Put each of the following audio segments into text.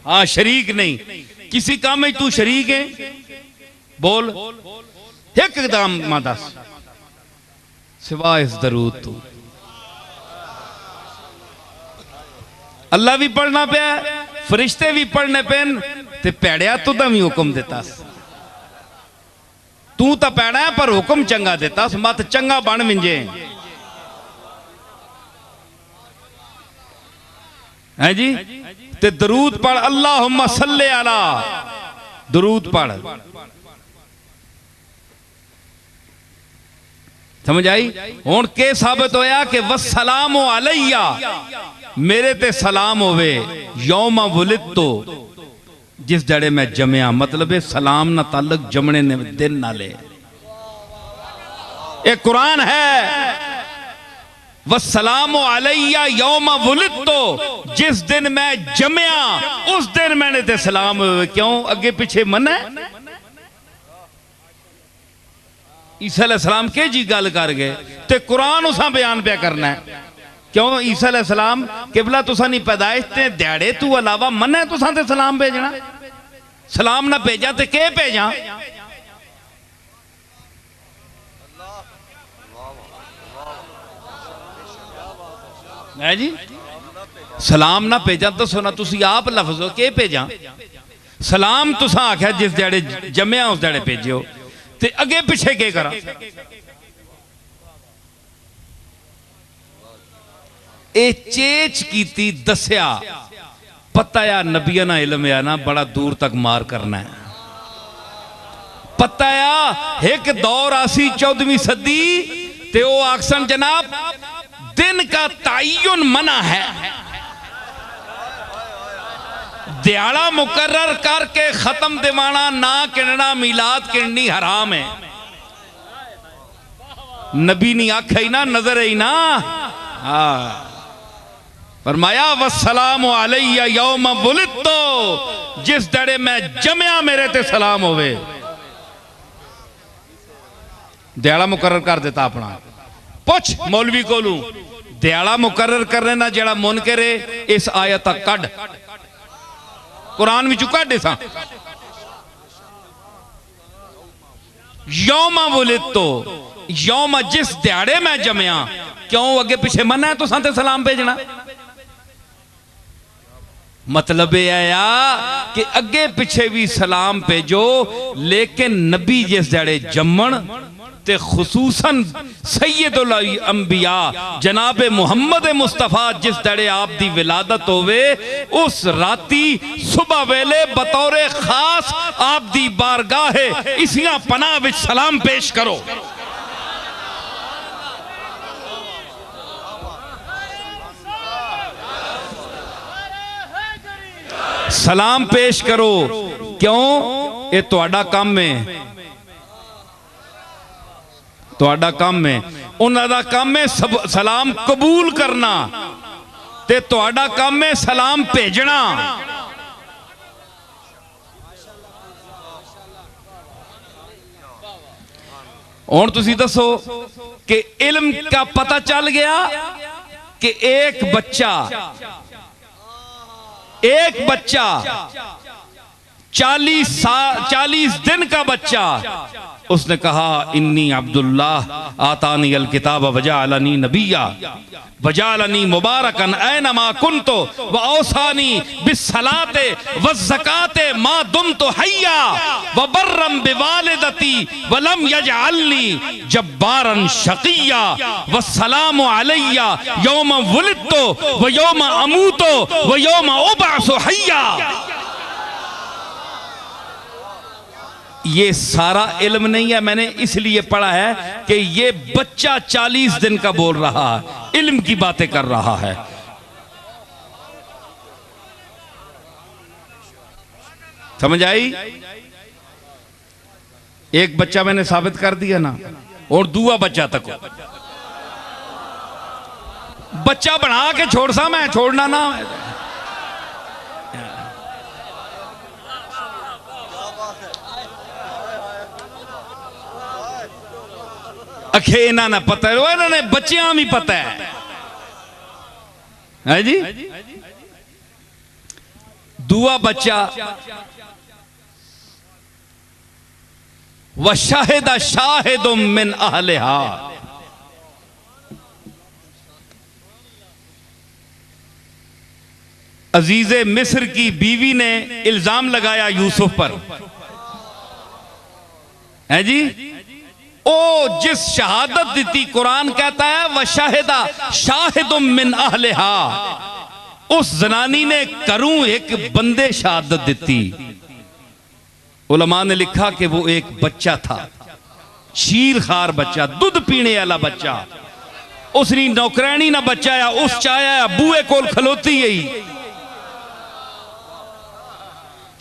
हाँ शरीक नहीं, किसी काम में तू शरीक है, बोल एक एकदम दस सिवाय इस दरूद तू। अल्लाह भी पढ़ना पे, फरिश्ते भी पढ़ने पेन, ते पैड़िया तू भी हुक्म देता, तू तो पैड़ा है पर हुक्म चंगा देता, मत चंगा बन मिंजे है जी। ते दरूद पढ़, अल्लाहुम्मा सल्ले अला, दरूद पढ़। समझ आई? हुण के साबित होया कि वस्सलामु अलैया, मेरे ते सलाम होवे, यौमा वुलिदतु, जिस जड़े मैं जमया। मतलब है सलाम ना ताल्लुक जमने ने दिन नाले, एक कुरान है वस्सलामु अलैया यौमा वुलिदतु, जिस दिन मैं जमया उस दिन मैंने ते सलाम होवे। क्यों अगे पीछे मन है? ईसा अलैहिस्सलाम के जी गल कर गए ते कुरान उसा बयान पे करना है। क्यों ईसा अलैहिस्सलाम किबला तुसा नहीं पैदाइश ते दिहाड़े तू अलावा मन है तुसा ते सलाम भेजना? सलाम ना भेजा ते के भेजा है जी? सलाम ना भेजा तो सुना तुसी आप लफ्ज हो के भेजा? सलाम तुसा आख्या जिस दिहाड़े जमया उस दिहाड़े भेजो, ते अगे पिछे के करा? ए चेच कीती दस्या, पता या नबिया ना इल्म या ना बड़ा दूर तक मार करना है। पता या एक दौर आसी 14वीं सदी ते ओ आक्सन जनाब दिन का तायुन मना है, दिहाड़ा मुकर्रर करके खत्म दिवाना ना किनना, मिलाद किननी हराम है। नबी नहीं आखा ही ना, नजर ही ना। हाँ फरमाया वस्सलामु अलैया यौम वुलिदतु, जिस दड़े मैं जमया मेरे ते सलाम होवे। दिहाड़ा मुकर्रर कर देता अपना। पुछ मौलवी कोलू दिहाड़ा मुकर्रर करने ना जड़ा मुनकर है, इस आयत कड कुरान विचों कड सा यौमा वुलिदतु, यौमा जिस दिहाड़े मैं जमया। क्यों अगे पिछे मना है तुसां ते सलाम भेजना? मतलब यह आया कि अगे पिछे भी सलाम भेजो, लेकिन नबी जिस दिहाड़े जम्मन ते खुसूसन सैयदुल अंबिया जनाबे मुहम्मद मुस्तफा जिस दड़े आप दी विलादत होवे, उस राती सुबह वेले बतौरे खास आप दी बारगाहे इसियां पनाह विच सलाम पेश करो। सलाम पेश करो। क्यों? ये तुहाडा काम है, तुहाडा काम है। उन्हां दा काम है सलाम कबूल करना, ते तुहाडा काम है सलाम भेजना। हुण तुसीं दसो कि इल्म का पता चल गया कि एक बच्चा 40 दिन का बच्चा, उसने कहा इन्नी अब्दुल्लाह आतानी अल किताब वजाअलनी नबिया वजाअलनी मुबारकन ऐनमा कुन्तु व औसानी बिस्सलाते वज़्ज़काते मा दुमतु हय्या व बर्रम बिवालिदती व लम यजअलनी जब्बारन शक़िय्या वस्सलामु अलैया यौम वुलिदतु व यौम अमूतु व यौम उबअसु हय्या। ये सारा इल्म नहीं है, मैंने इसलिए पढ़ा है कि ये बच्चा 40 दिन का बोल रहा है, इल्म की बातें कर रहा है। समझ आई? एक बच्चा मैंने साबित कर दिया ना, और दूसरा बच्चा तक बच्चा बना के छोड़ सा, मैं छोड़ना ना। अखे इन्हों ने पता है, इन्होंने बच्चियां भी पता है जी। दूआ बच्चा व शाहिदा शाहिदुम मिन अहलिहा, अजीजे मिस्र की बीवी ने इल्जाम लगाया यूसुफ पर, है जी। ओ जिस शहादत दी, कुरान कहता है व शाहिदा शाहिदुम मिन अहलिहा, उस जनानी ने करूं एक बंदे शहादत दी। उलमा ने लिखा कि वो एक बच्चा था, शीर खार बच्चा, दूध पीने वाला बच्चा। उसने नौकरानी ना बचाया, उस चाया बूए कोल खलोती गई।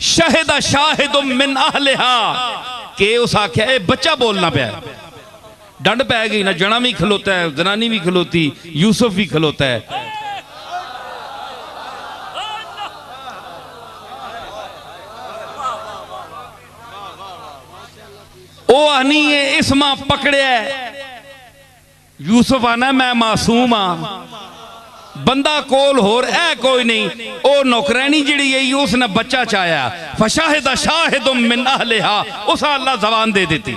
शाहिदा शाहिदुम मिन अहलिहा के उस आख्या ए बच्चा बोलना पाया, डंड पै गई ना। जना भी खलोता है, जनानी भी खलोती, यूसुफ भी खलोता है। ओ आनी है इस मां पकड़िया, यूसुफ आना मैं मासूम हाँ, बंदा कोल होर है कोई नहीं। ओ नौकरानी जिहड़ी है उसने बच्चा चाया, फशाहिदा शाहिदुम मिन अहलिहा, उस अल्लाह जबान दे देती।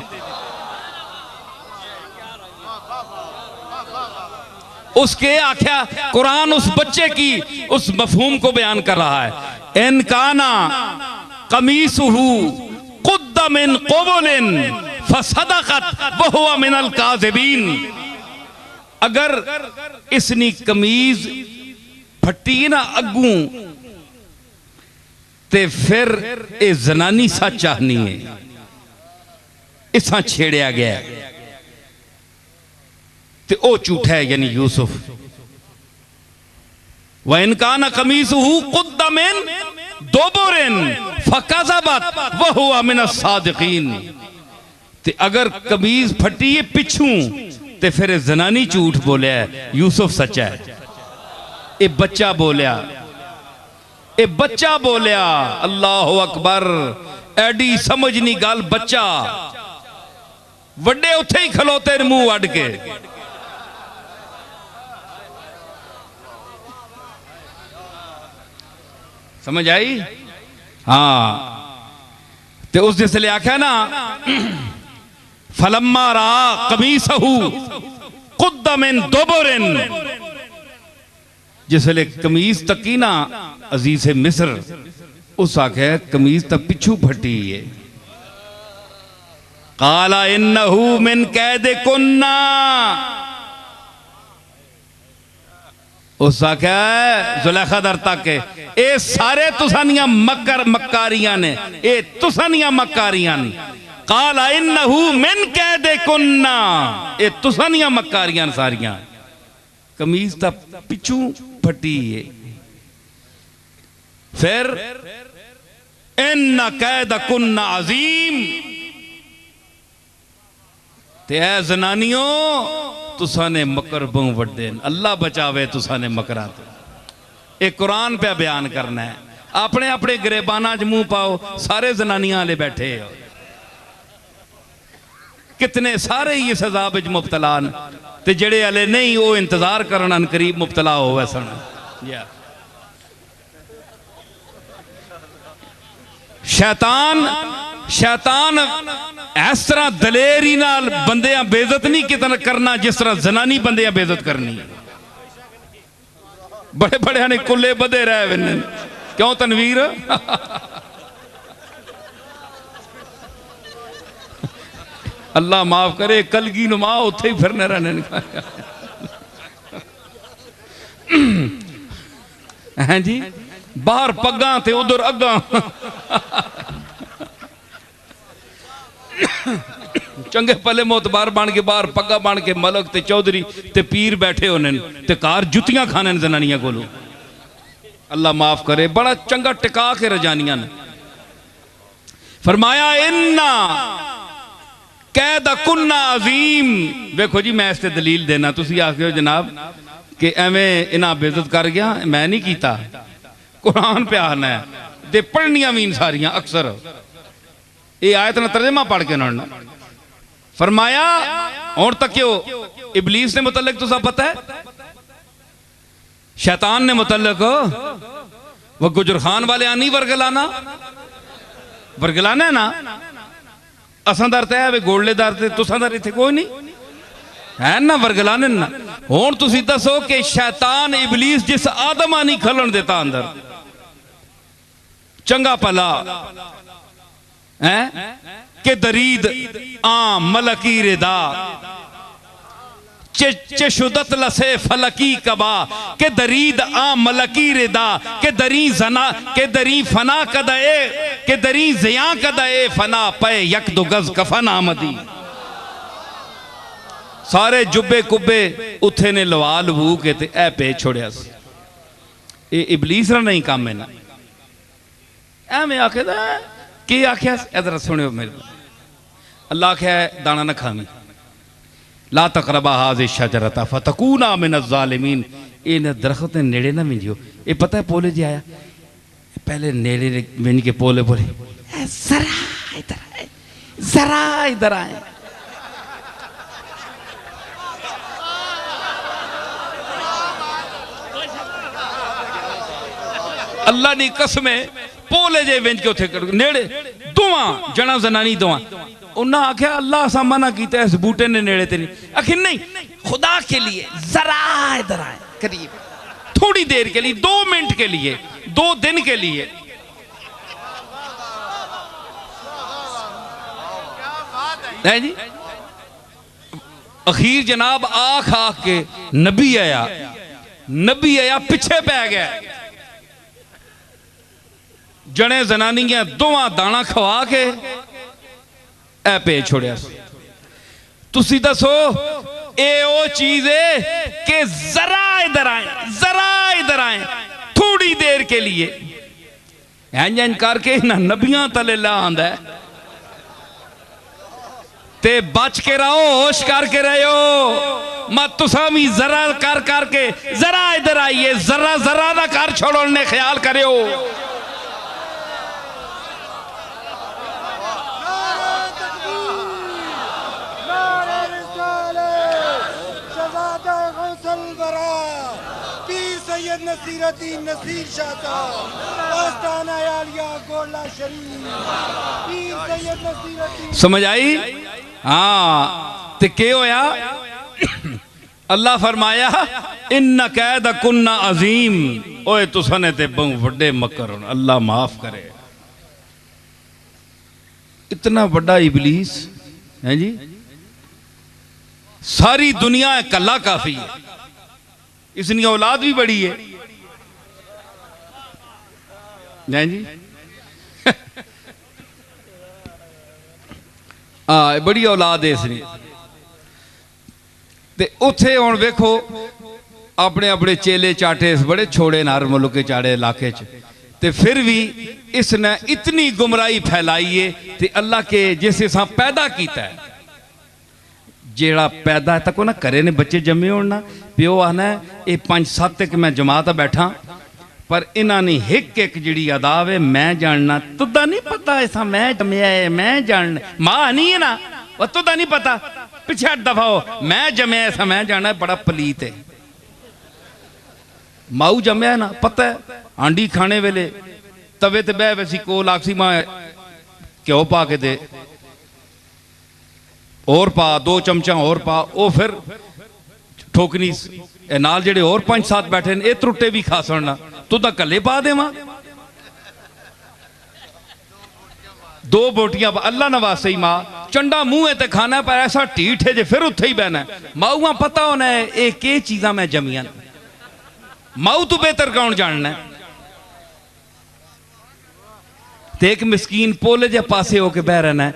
उसके आख्या कुरान उस बच्चे की उस मफहूम को बयान कर रहा है। इन काना कमीसुहु कुद्दा मिन क़ुबुलिन फसदक़त व हुवा मिनल काज़िबीन, अगर इसनी कमीज फटी ना अगू ते फिर ए जनानी सच आनी है, इसा छेड़िया गया ते ओ झूठा है, यानी यूसुफ। व इनकान कमीसुहु कुद्दा मिन दुबुरिन फकज़बत व हुवा मिनस सादिकीन, ते अगर कमीज फटी है पिछू ते फिर जनानी झूठ बोलिया, यूसुफ सच्चा है। ए बच्चा बोलिया, ए बच्चा बोलिया। अल्लाह अकबर, एडी समझ नहीं गल। बच्चा वड्डे उथे ही खलोते मुंह अड के। समझ आई? हाँ, ते उस जिसले आख्या ना फलम्मा रा कमीसहु कुद्दा मिन दुबुरिन, जिसले कमीज तकी ना अजीज मिस्र, उस आखे कमीज तक पिछू फटी है। काला इन्नहु मिन कैदे कुन्ना, उस आखे जुलेखा दर तक ए सारे तुसानियां मक्कारियां ने, ए तुसानियां मक्कारियां ने। काला इन्नहु मिन कैदे कुन्ना, ए तुसानियां मक्कारियां सारियां। कमीज ता पिछू फटी है। फिर इन्ना कैद कुन्ना अजीम, ते ऐ जनानियों तुसा ने मकर बहु वड्डे, अल्लाह बचावे तुसा ने मकरा तो। ये कुरान पे बयान करना है। अपने अपने गिरेबाना च मुंह पाओ, सारे जनानियां वाले बैठे हो, कितने सारे ही इस अजाब च मुबतला न, ते जेड़े वाले नहीं वो इंतजार करन करीब मुबतला होवे सन। शैतान इस तरह दलेरी नाल बंदियां बेइज्जत नहीं कितना करना जिस तरह जनानी बंदियां बेइज्जत करनी। बड़े बड़े ने कुल्ले बधे रहे, क्यों तनवीर? अल्लाह माफ करे, कलगी नुमा उत्थे ही फिरने रहने हैं जी। बाहर पग्गा ते उधर अग्गा। चंगे पले मोतबार बन के बाहर पग्गा बन के मलक ते चौधरी ते पीर बैठे होने ते कार जुतियां खाने जनानियां कोलों। अल्लाह माफ करे, बड़ा चंगा टिका के रजानियां ने। फरमाया इन्ना कैद कुन्ना अजीम। देखो जी मैं इससे दलील देना, तुसी आखियो जनाब कि एवें इन्हां बेइज्जत कर गया, मैं नहीं कीता। कुरान पे आना है ते पढ़नियां भी सारियां अक्सर ये आयत ना तर्जमा पढ़ के उन्होंने फरमाया। और तक क्यों इबलीस ने मुतल्लिक तुसा पता है, शैतान ने मुतल्लिक वह गुजर खान वाले आनी वर्गलाना वर्गलाना है ना, असां दर ते है गोलड़े दर ते, तुसां दर इत्थे कोई नहीं है ना वर्गलाने ना। हुण तुसीं दसो कि शैतान इबलीस जिस आदमा नहीं खलन देता अंदर, चंगा भला है कि दरीद आम मलकी रिदा चशुदत लसे फलकी कबा के दरीद आ मलकी रिदा के दरी जना के दरी फना कदए के दरी जिया कदए फना पे यक दो गज कफन आमदी। सारे जुब्बे कुब्बे उथे ने लवा लवू के ते ए पे छोड़िया। ये इबलीस रा नहीं काम है ना, एवें आखे की आख्या। इधर सुनियो मेरे, अल्लाह आख्या दाना न खावी, ला तकरबा हाज़िह शजरता फतकूना मिनज़ ज़ालिमीन। इन दरख्त के नेड़े ना विंजियो। ये पता है पोले जी आया पहले नेड़े विंज के पोले बोले जरा इधर आए, जरा इधर आए। अल्लाह नी कसमे पोले जे विंज के उथे नेड़े दोवां जना जनानी दोवां। उन्हें आख्या अल्लाह असा मना किया इस बूटे ने नेड़े ते नहीं। आखिर नहीं, खुदा के लिए जरा इधर आए, करीब थोड़ी देर के लिए, 2 मिनट के लिए, 2 दिन के लिए। है जी। अखीर जनाब आख आख के नबी आया, नबी आया पिछे पै गया। जने जनानियां दोवां दाना खवा के ए पे छोड़िया। तुसी दसो ए ओ चीज है कि जरा इधर आए, जरा इधर आए, थोड़ी देर के लिए। इंजन करके ना नबियां तले ला आंदा ते बच के रहो, होश करके रहो मत। तुसा भी जरा कर करके जरा इधर आइए, जरा जरा ना कर छोड़ने ख्याल करो। नसीर शाह आस्ताना आलिया गोला शरीफ। समझ आई? हाँ ते के होया? अल्लाह फरमाया इन्ना कैद कुन्ना अजीम। ओए तुसने ते बहु बड़े मकर। अल्लाह माफ करे। इतना बड़ा इबलीस है जी, सारी दुनिया कल्ला काफी है, इसकी औलाद भी बड़ी है जी। बड़ी औलाद है इसने। ते उथे हुण वेखो अपने अपने चेले चाटे बड़े छोड़े नार मुल्क चाड़े इलाके च, ते फिर भी इसने इतनी गुमराही फैलाई है। ते अल्लाह के जिस हिसाब पैदा किया है, जेड़ा पैदा तक ना करे ने बच्चे जमे हो ना, प्यो आना ये 5-7 एक मैं जमात बैठा, पर इन्हों ने एक एक जी अदा है मैं जानना, तुदा नहीं पता ऐसा मैं जमया है, मैं जानना। माँ नहीं है ना, वह तुदा नहीं पता, पिछे 8 दफा हो मैं जमया ऐसा मैं जानना। बड़ा पलीत है। माऊ जमया है ना, पता है आंडी खाने वेले तवे ते बह वैसी कोल आखसी मां घ्यो पा के दे और पा, 2 चमचा और पा, वो फिर ठोकनी नाल जेड़े और 5-7 बैठे ने, ये त्रुट्टे भी खा सुनना, तू तो कले पा देवा 2 बोटियां। अल्लाह नवासे ही मां चंडा मुंह ते खाना, पर ऐसा ढीठ है जे फिर उत्थे ही बहना। माऊआ पता होना है ये के चीजा मैं जमिया, माऊ तू बेहतर कौन जानना है। ते एक मिसकीन पोले जे पासे होके बह रहना है,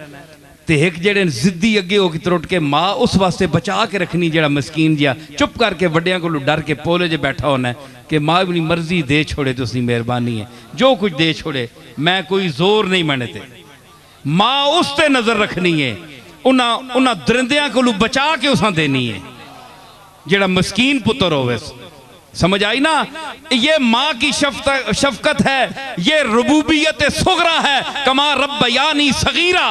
ते एक जेड़े जिद्दी अगे हो के त्रुट के माँ उस वास्ते बचा के रखनी, जेड़ा मिसकीन जिहा चुप करके वड्डियां को डर के पोले जे बैठा होना है कि माँ अपनी मर्जी दे छोड़े, तुसी मेहरबानी है जो कुछ दे छोड़े, मैं कोई जोर नहीं मनते। माँ उस ते नजर रखनी है, उन्हां दरिंदियां को बचा के उसा देनी है जेड़ा मिसकीन पुत्र होवे। समझ आई ना? ये माँ की शफकत है, ये रुबूबियत सुगरा है, कमा रब्बयानी सगीरा।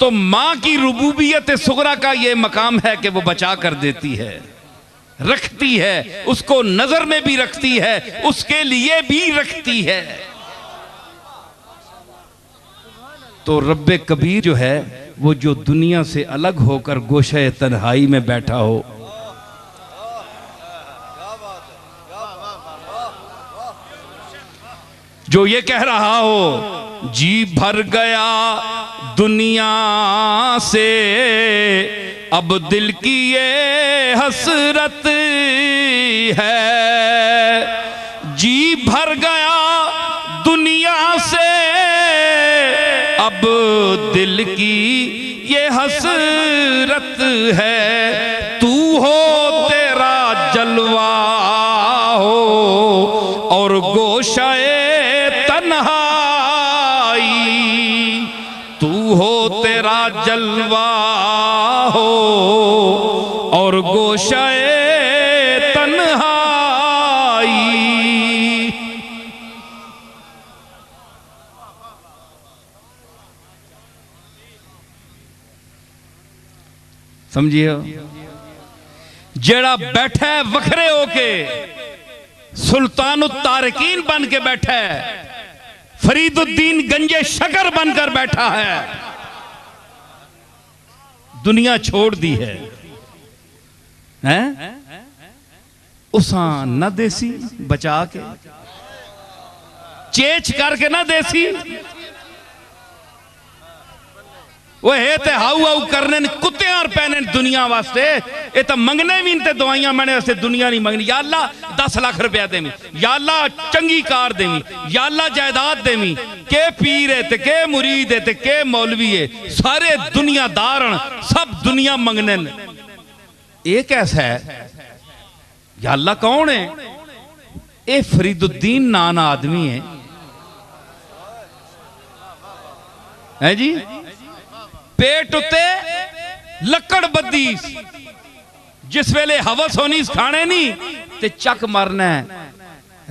तो माँ की रुबूबियत सुगरा का ये मकाम है कि वो बचा कर देती है। रखती है, उसको नजर में भी रखती है, उसके लिए भी रखती है। तो रब्बे कबीर जो है वो जो दुनिया से अलग होकर गोशे तन्हाई में बैठा हो, जो ये कह रहा हो जी भर गया दुनिया से अब दिल की ये हसरत है, जी भर गया दुनिया से अब दिल की ये हसरत है, तू हो तेरा जलवा हो और गोशाए तन्हाई, तू हो तेरा जलवा हो और गोशाए तन्हाई। समझिए, जेड़ा बैठा है वखरे होके सुल्तान तारकीन बन के बैठा है, फरीदुद्दीन गंजे शकर बनकर बैठा है, दुनिया छोड़ दी है, हैं? उसा न देसी बचा के चेच करके ना देसी वो है ते हाउ हाउ करने कुत्ते और पैने दुनिया वास्ते, ये तो मंगने भी ते दवाइयां मैंने वास्ते दुनिया नहीं मंगनी। या अल्लाह 10 लाख रुपया देवी, या अल्लाह चंगी कार देवी, या अल्लाह जायदाद देवी, के पीर है ते के मुरीद है ते के मौलवी है, सारे दुनियादार सब दुनिया मंगने। ये कैसा है? या अल्लाह कौन है? ये फरीदुद्दीन नाना आदमी है जी, पेट उत्ते लकड़ बद्दी, जिस वेले हवस होनी खाने नहीं ते चक मरना है,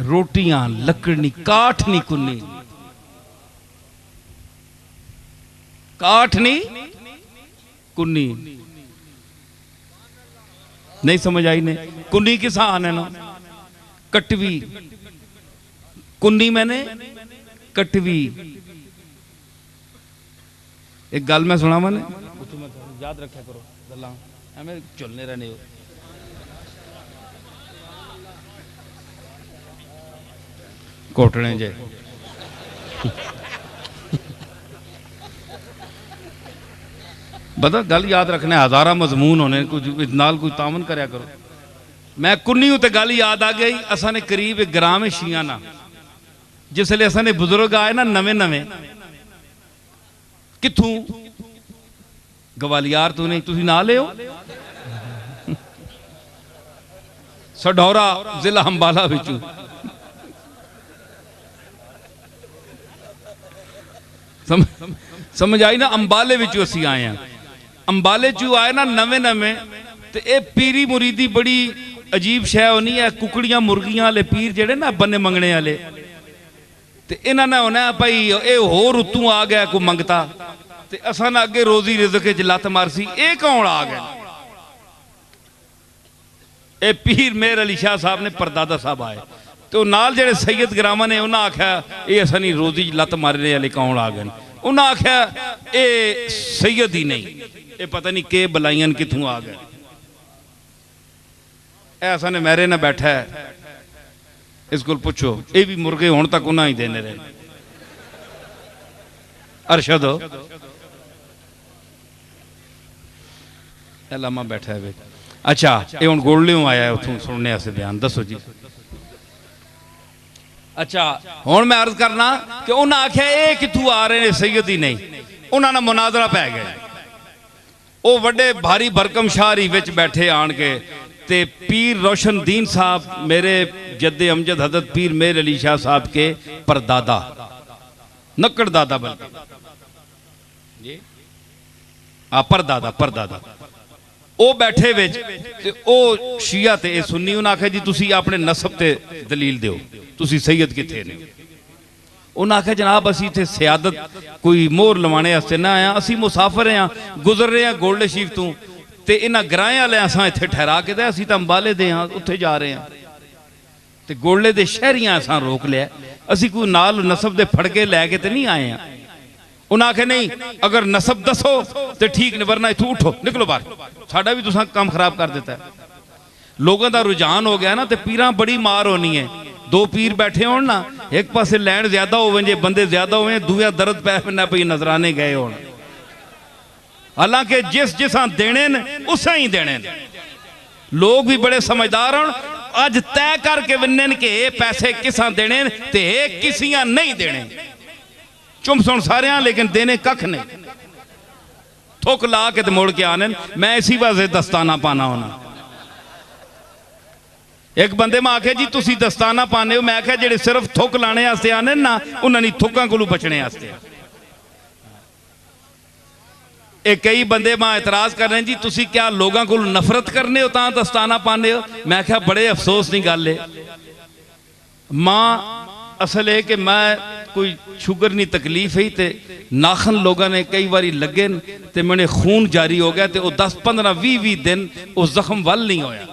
रोटियां लकड़नी काठ नहीं कुन्नी, काठ नहीं कुन्नी। नहीं समझ आई ने? कुन्नी किस आने ना, कटवी कुन्नी मैंने कटवी। एक गल मैं सुना मैंने, याद रखा करो गल्लां एवें चलने रहने हो। कोटने जे बता गल याद रखने, हजारा मजमून होने, कुछ नाल कुछ तामन करया करो। मैं कुन्नी हूं ते गल याद आ गई। असा ने करीब एक ग्राम है शियाना, जिसले असा ने बुजुर्ग आए ना नवे नवे, किथों गवालियार तो नहीं, तुसी ना ले सढौरा जिला अंबाला बिचू। समझ आई ना? अंबाले बिचू असी आए हैं, अंबाले चू आए ना नवे नवे, ते ए पीरी मुरीदी बड़ी अजीब शै होनी है। कुकड़ियां मुर्गियां वाले पीर जेड़े ना बन्ने मंगने वाले, ते इन्हां ने होना भाई ये होर उतों आ गया कोई मंगता, ते असां ना अगे रोजी रिज़क च लत मारसी, ये कौन आ गया? ए पीर मेहर अली शाह साहब ने परदादा साहब आए, तो नाल जेड़े सैयद ग्रामा ने उन्हें आख्या ये असां नी रोजी लत मारने वाले कौन आ गए? उन्हें आख्या ये सैयद ही नहीं, ये पता नहीं के बलाइयां कितों आ गए। ऐसा ने मेरे ना बैठा है, इस को पूछो, ये भी मुर्गे हुण तक उन्हें ही देने रहे। अरशद लामा बैठा है। अच्छा ये हुण गोलड़ियों आया है, उतों सुनने से बयान दसो जी। अच्छा हुण मैं अर्ज करना कि उन्हें आख्या ये कितों आ रहे हैं, सैयद ही नहीं। उन्होंने मुनाजरा पै गया, वो बड़े भारी भरकम शाहरी विच बैठे आन के, ते पीर रोशन दीन साहब मेरे जद्दे अमजद हजरत पीर मेहर अली शाह साहब के परदादा, नक्कड़ दादा बल्कि परदादा परदादा, वो बैठे विच ते ओ शिया ते सुन्नी। उन्हें आख्या जी तुसी अपने नसब ते दलील दिओ, तुसी सैयद किथे ने? उन्हें आख्या जनाब असी इत्थे सियादत कोई मोहर लवाने वास्ते ना आया, असी मुसाफिर हैं, गुजर रहे हैं गोल्ड शीफ तो, ते इन्हां ग्राएं वाले असां इत्थे ठहरा के ते असीं तां अंबाले दे हां, उत्थे जा रहे हैं ते गोले दे शहरियां असां रोक लिया, असीं कोई नाल नसब दे फड़के लैके ते नहीं आए हैं। उन्हें आखे नहीं अगर नसब दसो तो ठीक नहीं, वरना इथों उठो निकलो बाहर, साडा भी तुसां काम खराब कर देता है। लोगों का रुझान हो गया ना, तो पीरां बड़ी मार होनी है। दो पीर बैठे हो ना, एक पासे लैंड ज्यादा हो जे बंदे ज्यादा हो, दूया दर्द पै पैना पई नजराने गए हो। हालांकि जिस जिसा देने उस ही देने, लोग भी बड़े समझदार हो, अज तय करके विन्न के पैसे किसा देने ते किसियां नहीं देने। चुम सुन सारे, लेकिन देने कख नहीं, थुक ला के मुड़ के आने। मैं इसी वास्ते दस्ताना पाना होना। एक बंदे में आखे जी तुसी दस्ताना पाने हो, मैं आख्या जेडे सिर्फ थुक लाने वास्ते आने ना, उन्होंने थुक्कां कोलों बचने वास्ते। एक कई बंदे मां एतराज कर रहे हैं जी तुसी क्या लोगों को नफरत करने हो तां दस्ताना पाने हो। मैं आख्या बड़े अफसोस की गल है मां, असल है कि मैं कोई शुगर नहीं तकलीफ है, तो नाखन लोगों ने कई बार लगे तो मैंने खून जारी हो गया, तो वह 10-15-20 दिन उस जख्म वल नहीं होया।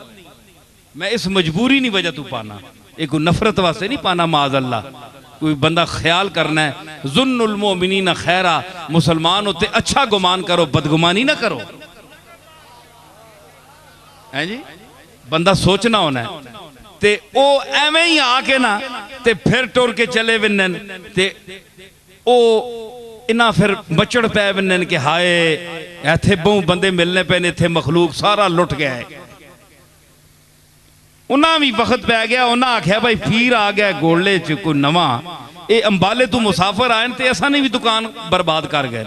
मैं इस मजबूरी नहीं वजह तू पाना, एक नफरत वास्ते नहीं पाना। माज अल्लाह, कोई बंदा ख्याल करना है जुन्नुल मोमिनीन खैरा, मुसलमान होते अच्छा गुमान करो, बदगुमानी ना करो, है जी। बंदा सोचना होना है, ते ओ एवें ही आके ना ते फिर टुर के चले विन्न, ते ओ इना फिर मचड़ पै विन्न कि हाय इत्थे बहु बंदे मिलने पे, इत्थे मखलूक सारा लुट गया है। उन्हें भी वक्त पै गया, उन्हें आख्या भाई पीर आ गया गोले च कोई नवा, ये अंबाले तू मुसाफर आए तो असा भी दुकान बर्बाद कर गए।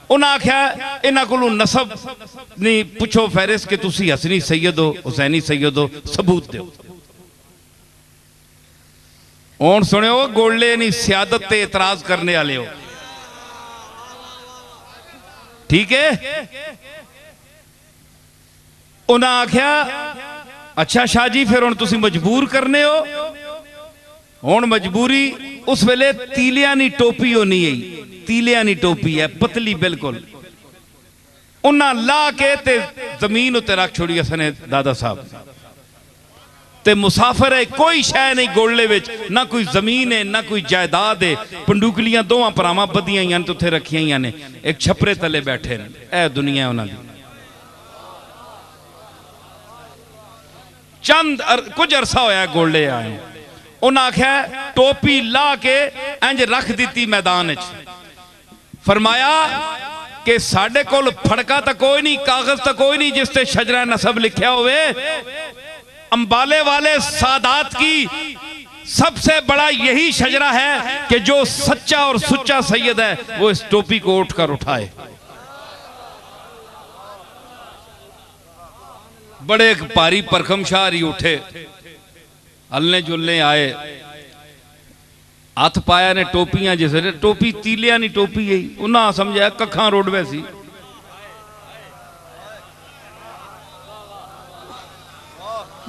उन्हें आख्या इन्हों को नसब नहीं पुछो फहरिस्त कि तुसी हसनी सैयद हो, हुसैनी सैयद हो, सबूत दो। हुण सुनियो, गोले नहीं सियादत ते एतराज करने वाले हो, ठीक है। उन्हें आख्या अच्छा शाह जी फिर हुण तुसी मजबूर करने हो। हुण मजबूरी उस वेले तीलियां नी टोपी होनी है, तीलियां नी टोपी है पतली बिल्कुल, उन्हें ला के ते जमीन उत्ते रख छोड़ी असने दादा साहब, ते मुसाफिर है, कोई शह नहीं गोले विच, ना कोई जमीन है ना कोई जायदाद है। पंडुकलियां दोवां भरावां बधियां तो उत्थे रखियां ने, एक छपरे तले बैठे ने, ए दुनिया उन्हां दी। चंद कुछ अरसा होया गोले आए, उन्हें आख्या टोपी ला के इंज रख दी मैदान च, फरमाया कि साडे कोल फड़का तो कोई नहीं, कागज तो कोई नहीं जिस ते शजरा नसब लिखा होवे। अंबाले वाले सादात की सबसे बड़ा यही शजरा है कि जो सच्चा और सुच्चा सैयद है वो इस टोपी को उठकर उठाए। बड़े एक भारी परखम शाहरी उठे, हलने जुलने आए, हाथ पाया ने टोपियां, जिस टोपी तीलिया नहीं टोपी है, उन्हें समझाया कखा रोडवे सी।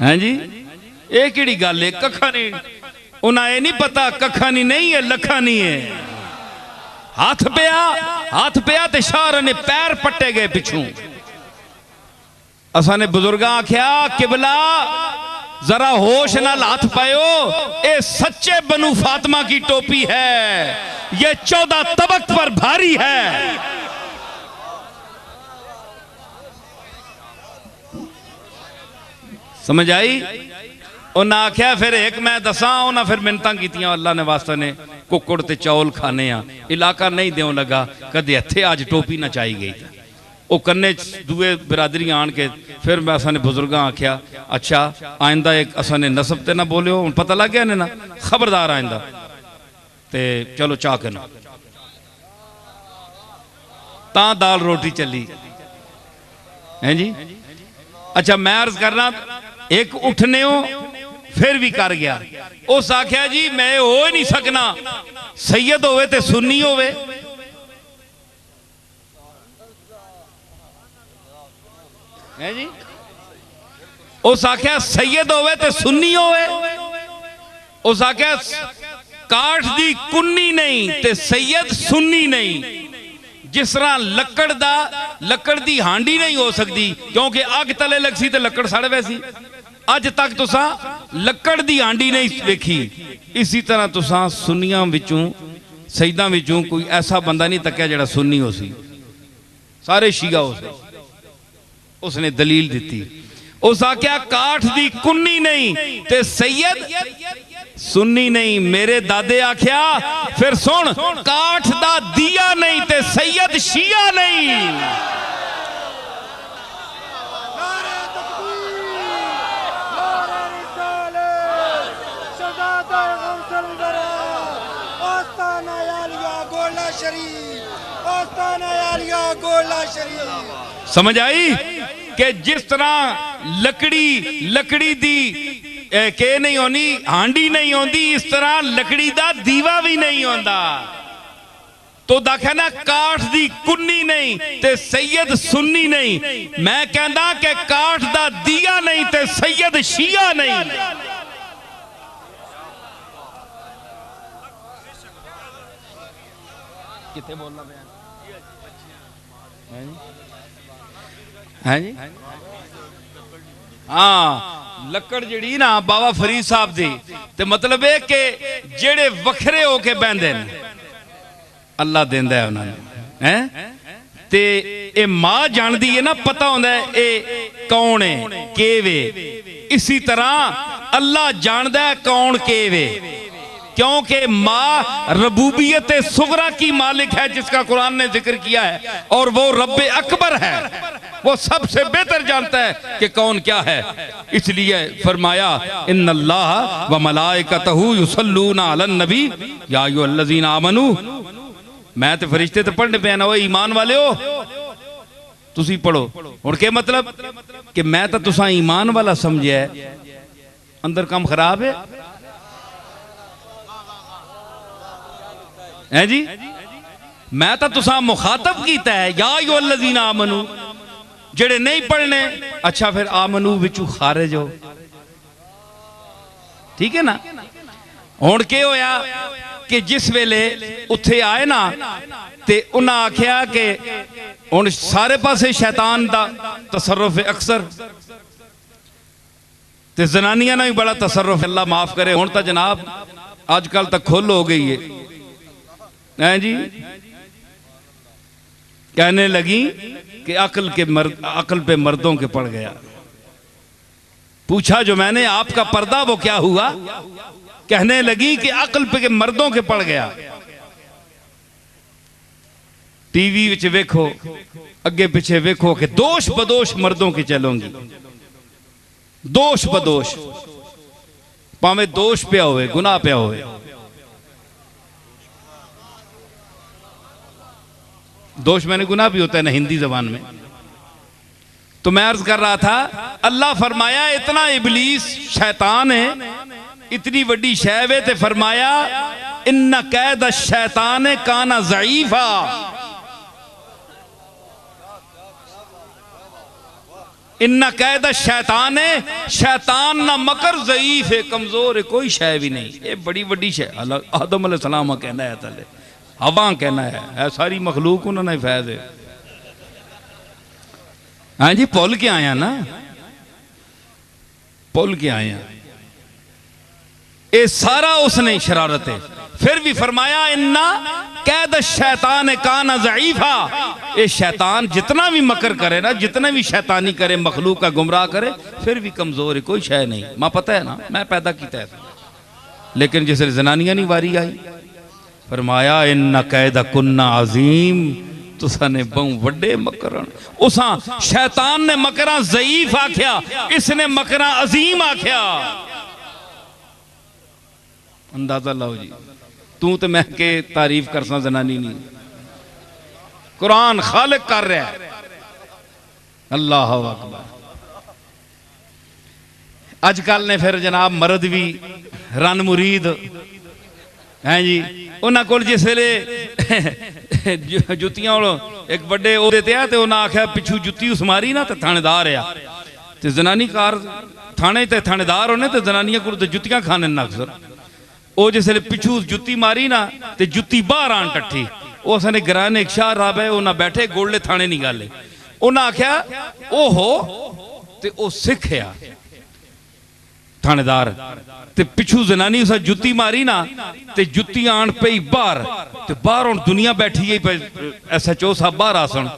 हैं जी, ये किहड़ी गल है, कखा नहीं, उन्हें ये नहीं पता कखा नहीं है, लखा नहीं है। हाथ पिया ते शाह ने पैर पट्टे गए पिछू। असा ने बुजुर्गा आख्या किबला जरा होश नाल हाथ पायो, ये सच्चे बनु फातिमा की टोपी है, ये 14 तबक पर भारी है। समझ आई? उन्हें आख्या फिर एक मैं दसा, उन्हें फिर मिन्नतां कीतियां अल्लाह ने वास्ते ने कुकड़ ते चौल खाने आ, इलाका नहीं देव लगा, कदे इत्थे अज टोपी ना चाही गई। वो कन्ने दुए बिरादरी आन के फिर मैं असा ने बुजुर्गा आख्या अच्छा आइंदा एक असा ने नसब ते ना बोलियो, हुण पता लग गया ने ना, खबरदार आइंदा, ते चलो चाह के ना ता दाल रोटी चली है जी। अच्छा मैं अर्ज करना, एक उठने हो फिर भी कर गया, उस आख्या जी मैं हो ही नहीं सकना, सैयद होवे ते सुन्नी होवे। है जी, उस आख्या सैयद होवे ते सुन्नी होवे, उस आख्या काठ दी कुन्नी नहीं ते सैयद सुन्नी नहीं, जिस तरह लकड़ दी हांडी नहीं हो सकती क्योंकि अग तले लग सी ते लकड़ सड़ वैसी। अज तक तुसा लकड़ दी हांडी नहीं देखी। इसी तरह तुसा सुन्नियां विचों सईदां विचों कोई ऐसा बंदा नहीं तकिया जिहड़ा सुन्नी हो सी, सारे शिया हो सी। उसने दलील दी, उस आख्या काठ दी कुन्नी नहीं ते सैयद सुन्नी नहीं। मेरे दादे आख्या फिर सुन, काठ दा दिया नहीं ते सैयद शिया नहीं। नारे तकबीर, नारे रिसालत, शहादत गौसल बरा, आस्ताना आलिया गोला शरीफ, आस्ताना आलिया गोला शरीफ। समझ आई कि जिस तरह लकड़ी दी के नहीं होनी, हांडी नहीं होती, इस तरह लकड़ी दा दीवा भी नहीं होता। तो देखा ना, काठ दी कुन्नी नहीं ते सैयद सुन्नी नहीं। मैं कहना कि काठ दा दिया नहीं ते सैयद शिया नहीं। किथे बोलना है जी? हाँ, लकड़ जड़ी ना बाबा फरीद साहब दी ते मतलब है कि जेड़े वखरे होके बहंदे ने अल्लाह देंदा है उन्होंने, हैं ते ए मां जानदी है ना, पता होंदा है ए कौन है केवे। इसी तरह अल्लाह जानदा है कौन केवे, क्योंकि माँ रबूबियत सुगरा की मालिक है जिसका कुरान ने जिक्र किया है, और वो रब अकबर है, वो सबसे बेहतर जानता है कि कौन क्या है। इसलिए फरमाया इन्नल्लाह व मलाइकतहू युसल्लूना अलन नबी या अय्युहल्लज़ीना आमनू। मैं तो फरिश्ते तो पढ़ने पे ना, वो ईमान वाले हो तुसी पढ़ो। और क्या मतलब कि मैं तो तुसा ईमान वाला समझे, अंदर काम खराब है जी। मैं तो तुसा मुखातब कीता है या अय्युहल्लज़ीना आमनू, जेड़े नहीं पढ़ने अच्छा फिर आमनू विचू खारिज हो, ठीक है ना। हुण के होया कि जिस वेले उत्थे आए ना ते उन्हें आख्या कि हुण सारे पासे शैतान दा तसर्रुफ है अक्सर, ते जनानियां ना भी बड़ा तसर्रुफ, अल्लाह माफ करे। हुण तो जनाब आजकल तक खुल हो गई है जी। कहने लगी कि अकल पे मर्दों के पड़ गया। पूछा जो मैंने आपका पर्दा वो क्या हुआ? कहने लगी कि अकल पे मर्दों के पड़ गया। टीवी विच वेखो, अगे पीछे वेखो कि दोष बदोश मर्दों की चलोगी, दोष बदोश, भावे दोष पिया होवे, गुनाह पिया होवे। दोष मैंने गुनाह भी होता है ना हिंदी जबान में। तो मैं अर्ज कर रहा था, अल्लाह फरमाया इतना इबलीस शैतान है, इतनी बड़ी शैव है, ते फरमाया इन्ना कैद शैतान काना ज़ईफा। इन्ना कैद शैतान है, शैतान ना मकर ज़ईफ है, कमजोर है, कोई शै भी नहीं। ये बड़ी बड़ी शै आदम अलैहिस्सलाम कहना है, तले हवा कहना है सारी मखलूक उन्होंने फैज है। हाँ जी, भुल के आया ना, भुल के आया, ये सारा उसने शरारत है। फिर भी फरमाया इन्ना कैद शैतान काना ज़ईफा। ये शैतान जितना भी मकर करे ना, जितना भी शैतानी करे, मखलूक का गुमराह करे, फिर भी कमजोर है, कोई शय नहीं। मां पता है ना, मैं पैदा किया है, लेकिन जिस जनानियां नहीं वारी आई, फरमाया इन्ना कैदा कुन्ना अजीम, तुसा ने बहु वड्डे मकरन। उसा शैतान ने मकरा ज़ईफ आख्या, इसने मकरा अजीम आख्या। अंदाजा लाओ जी, तू तो मैं के तारीफ करसा जनानी नहीं, कुरान खालिक कर रहा है। अल्लाह अकबर। अजकल ने फिर जनाब मर्द भी रन मुरीद हैं जी, उन्होंने को जिस वे जुतियां एक बड़े ओहदे ते है, ते उन्हें आख्या पिछू जुत्ती उस मारी ना, तो थानेदार आ, ते जनानी कार थाने ते थानेदार होने, तो जनानियां को जुत्तियां खाने ना अक्सर। वो जिस पिछू जुत्ती मारी ना, ते जुत्ती बाहर आन टट्ठी, वो असने गराने एक शाह राब है उन्हें बैठे गोल्डे थाने नहीं गल उन्हें आख्या ओहो ते ओ सिख आ थानेदार ते पिछू जनानी उस जुत्ती मारी ना ते जुत्ती आन पई बाहर ते बाहर हुण दुनिया बैठी है SHO साहब बाहर आसन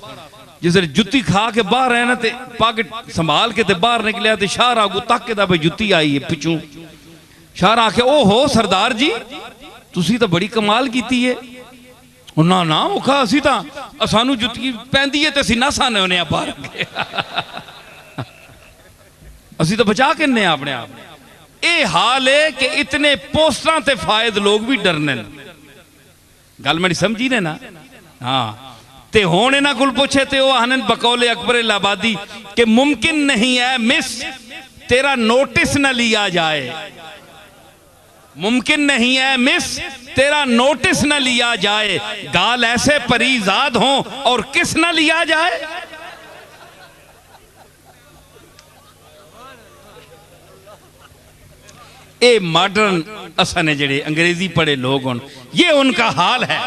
जिस जुत्ती खा के बाहर है ना ते पग संभाल के ते बाहर निकलिया ते शाह आगू तक के भाई जुत्ती आई है पिछू शाह आखे ओहो सरदार जी तुसी तो बड़ी कमाल कीती है ना ना औखा असी तो सानू जुत्ती पैंदी है ते असी ना साने होने बाहर असी तो बचा के ने अपने आप ये हाल है कि इतने पोस्टर ते फायद लोग भी डरने गल मेरी समझी ने ना हाँ ते हुण इन्हां कोल पुछे ते वो आखन बकौले अकबर इलाहाबादी कि मुमकिन नहीं है मिस तेरा नोटिस न लिया जाए मुमकिन नहीं है मिस तेरा नोटिस न लिया जाए गाल ऐसे परीजाद हो और किस न लिया जाए ये मॉडर्न असने जेड़े अंग्रेजी पढ़े लोग हों ये उनका हाल है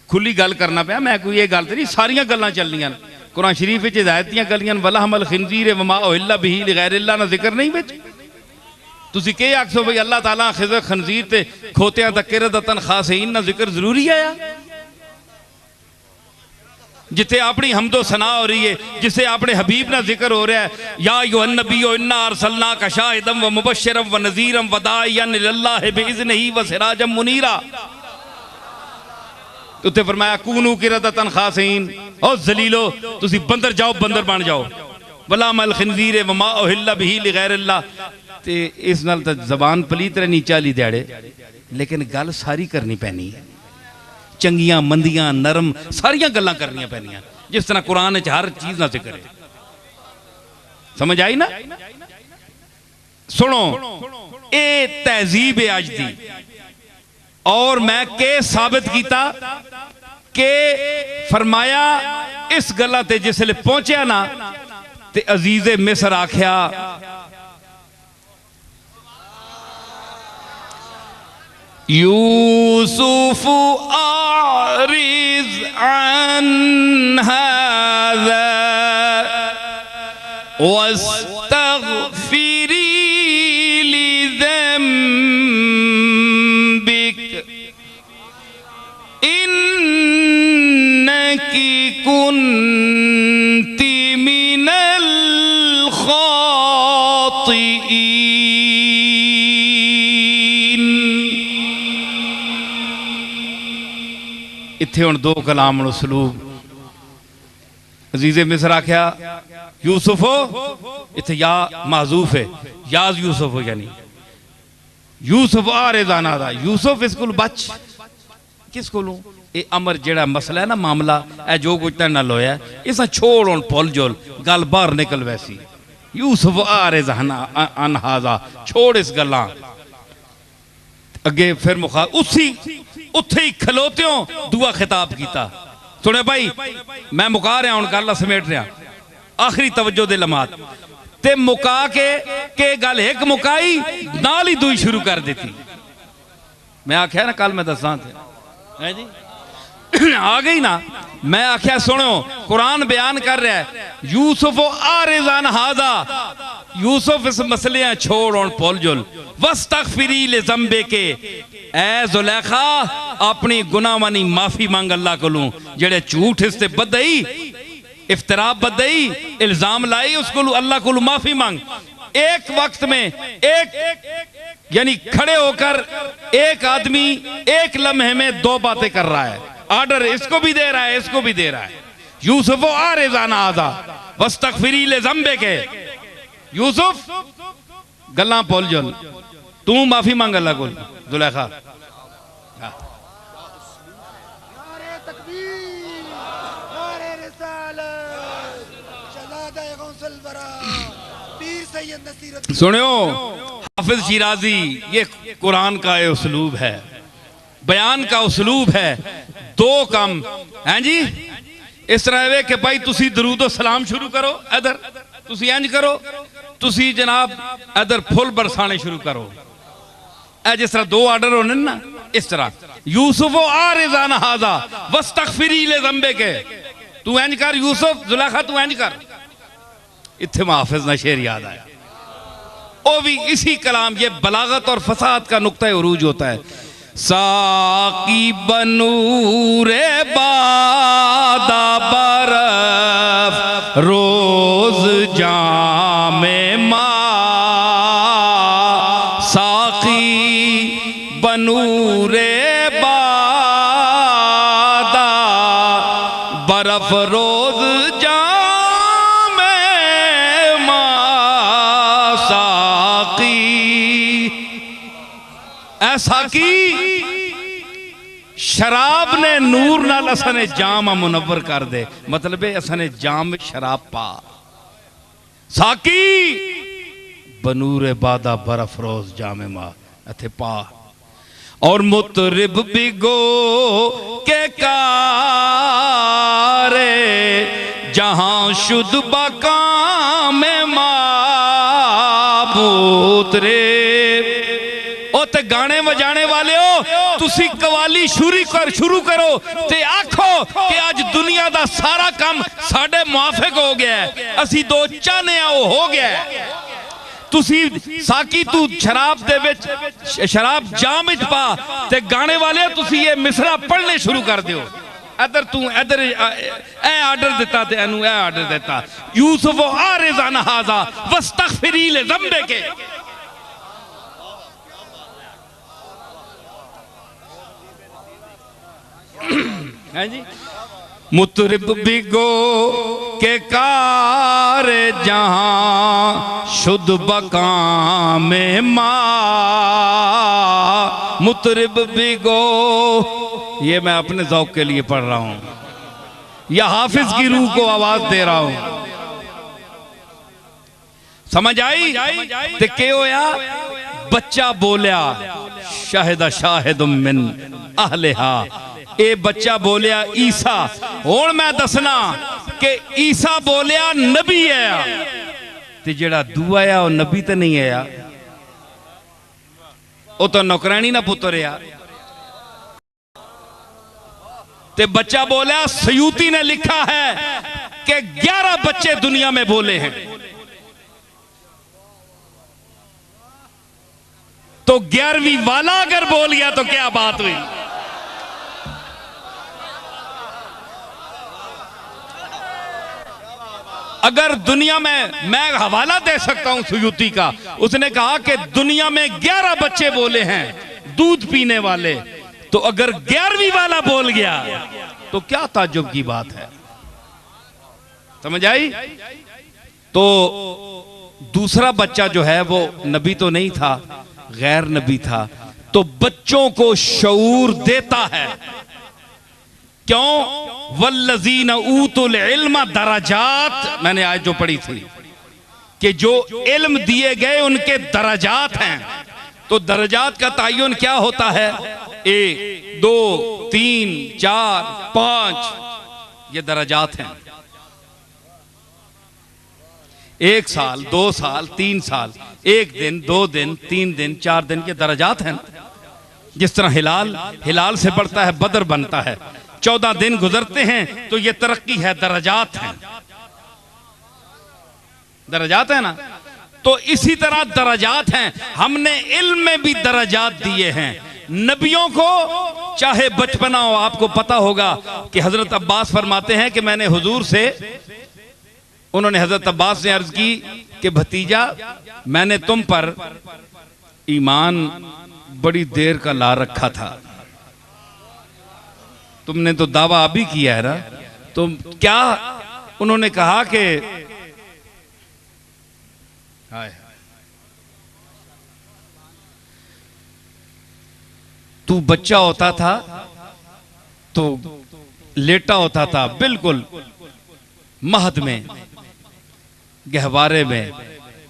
खुली गल करना पाया मैं कोई ये गल तो नहीं सारिया गल्लां चलनियां कुरान शरीफ विच हिदायत दियां गल्लियां वला हमल खिंजीर वमा उहिल्ला बिही लिगैरिल्लाह ना जिक्र नहीं विच तुसी के आखो भाई अल्लाह ताला खिज़र खंजीर ते खोतियां तक किरदतन खासीन ना जिक्र जरूरी है जिथे अपनी हमदो सना हो रही है जिसे अपने हबीब ना जिक्र हो रहा है या अय्युहन नबिय्यु इन्ना अरसलनाका शाहिदम व मुबश्शिरम व नज़ीरम व दाइयन इलल्लाहि बिइज़निही व सिराजम मुनीरा उत्ते फरमाया कूनू किरदतन खासीन ओ जलीलो तुसी बंदर जाओ बंदर बन जाओ वला मल खिंजीर व मा उहिल्ला बिही लिगैरिल्लाह ते इस नाल तो जबान पलीत रहनी 40 दिहाड़े लेकिन गल सारी करनी पैनी है चंगियां मंदियां नरम सारिया गल्लां करनियां पैनियां जिस तरह कुरान च हर चीज ना जिक्र है समझ आई ना सुनो ये तहजीब है अज दी और मैं के साबित किया के फरमाया इस गल्ला ते जिसले पहुंचा ना ते अजीजे मिस्र आख्या यूसुफ आरिज अन हाज़ा वस्तग़फिरी लिज़ंबिक इन्नकी कुन्ती मिनल खातिईन इत्थे हुण दो कलाम उसलूब अजीज़े मिस्र आख्या यूसुफो इत्थे या माजूफ है याज यूसुफ यानी यूसुफ आरेजाना दा यूसुफ इस कोल बच किस कोलों ये अमर जेड़ा मसला है ना मामला ए जो कुछ तेरे नाल होया इसा छोड़ हुण भुल जुल गल बाहर निकल वैसी यूसुफ आरेजाना अन हाज़ा छोड़ इस गल्लां अगे फिर मुखा उसी उत्थे ही खलोत्यों दुआ खिताब किया सुने भाई मैं मुका रहा हूं गल समेट रहा आखिरी तवज्जो दे लम्हात ते मुका के गल एक मुकाई नाल ही दुई शुरू कर दी मैं आख्या ना कल मैं दसा है जी आ गई ना मैं आख्या सुनो कुरान बयान कर रहा है यूसुफ आरिज़ान हाज़ा यूसुफ इस मसले छोड़ और भुल जुल वस्तग़फिरी लिज़ंबे के ऐ ज़ुलेखा अपनी गुनाहवानी माफी मांग अल्लाह कोलों जेड़े झूठ इस ते बदई इफ्तरा बदई इल्जाम लाई उसको अल्लाह को माफी मांग एक वक्त में एक यानी खड़े होकर एक आदमी एक लम्हे में दो बातें कर रहा है ऑर्डर इसको भी दे रहा है इसको भी दे रहा है यूसुफ आरिज़ान हाज़ा वस्तग़फिरी लिज़ंबे के यूसुफ गल्लां भुल जुल तू माफी मांग अल्लाह को ज़ुलेखा नारे तकबीर नारे रिसालत शहज़ादा गौसल वरा पीर सैयद नसीरुद्दीन सुनियो हाफिज शिराजी ये कुरान का ये उसलूब है बयान का उसलूब है दो काम हैं जी इस तरह वे कि भाई तुसी दरूद सलाम शुरू करो इधर तुसी इंज करो तुसी जनाब इधर फुल बरसाने शुरू करो ए जिस तरह दो आर्डर होने ना इस तरह यूसुफ आरिज़ान हाजा वस्तगफिरी ले ज़ंबे के, तू इंज कर यूसुफ, जुलेखा तू इंज कर। इत्थे हाफिज ना शेर याद आया, वो भी इसी कलाम, ये बलागत और फसाद का नुक्ता उरूज होता है। साकी बनूरे बादा बरफ रोज जामे मा, साकी बनूरे बादा बरफ रोज जामे मा, साकी ऐसा की शराब ने नूर नाल असने जाम मुनव्वर कर दे, मतलब है असने जाम में शराब पा। साकी बनूरे बादा बरफ रोज जामे मा अथे पा। और मुतरिब बिगो के कारे जहां शुद्ध बकाम माबूत रे। ओ ते गाने बजाने वाले हो, तुसी कवाली शुरू करो ते आखो कि आज दुनिया दा सारा काम साडे मुआफिक हो गया है, असी दो चाहने वो हो गया है। तुसी साकी तू शराब दे विच शराब जाम विच पा ते गाने वाले तुसी ये मिसरा पढ़ने शुरू कर दियो। इधर तू इधर ए आर्डर दिता ते एनु ए आर्डर दिता, यूसुफ आरिज़ान हाजा वस्तगफिरी ले ज़ंबे के। है जी, मुतरिब बिगो के कार जहां शुद्ध बकाम मा, मुतरिब बिगो, ये मैं अपने ज़ौक़ के लिए पढ़ रहा हूं या हाफिज की रूह को आवाज दे रहा हूं। समझ आई? ते के होया, बच्चा बोलिया शाहिदा शाहिदुम मिन अहलिहा, ए बच्चा बोलिया ईसा। हुण मैं दसना कि ईसा बोलिया नबी है, ते जेड़ा दूआ है वो नबी तो नहीं है, वो तो नौकरानी ना पुत्र है। ते बच्चा बोलिया, सयूती ने लिखा है कि 11 बच्चे दुनिया में बोले हैं, तो 11वीं वाला अगर बोल गया तो क्या बात हुई। अगर दुनिया में, मैं हवाला दे सकता हूं सयूती का, उसने कहा कि दुनिया में 11 बच्चे बोले हैं दूध पीने वाले, तो अगर 11वीं वाला बोल गया तो क्या ताज्जुब की बात है। समझ आई? तो दूसरा बच्चा जो है वो नबी तो नहीं था, गैर नबी था, तो बच्चों को शऊर देता है। क्यों? वल्लज़ीन ऊतुल इल्म दरजात, मैंने आज जो पढ़ी थी कि जो इल्म दिए गए उनके दरजात हैं। तो दरजात का तायुन क्या होता है? 1 2 3 4 5, ये दरजात हैं। 1 साल 2 साल 3 साल, 1 दिन 2 दिन 3 दिन 4 दिन, ये दरजात हैं। जिस तरह हिलाल से बढ़ता है बदर बनता है, 14 दिन गुजरते हैं तो ये तरक्की है, दरजात हैं, दरजात है ना। तो इसी तरह दरजात हैं। हमने इल्म में भी दरजात दिए हैं नबियों को, चाहे बचपना हो। आपको पता होगा कि हजरत अब्बास फरमाते हैं कि मैंने हुजूर से, उन्होंने हजरत अब्बास ने अर्ज की कि भतीजा, मैंने तुम पर ईमान बड़ी देर का ला रखा था, तुमने तो दावा अभी किया है ना, तो क्या? उन्होंने कहा कि तू बच्चा होता था तो लेटा होता था बिल्कुल महद में, गहवारे में,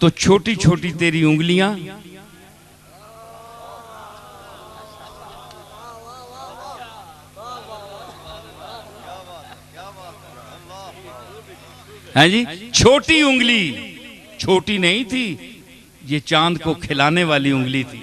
तो छोटी छोटी तेरी उंगलियां हैं जी, छोटी उंगली, छोटी नहीं थी, ये चांद को खिलाने वाली उंगली थी,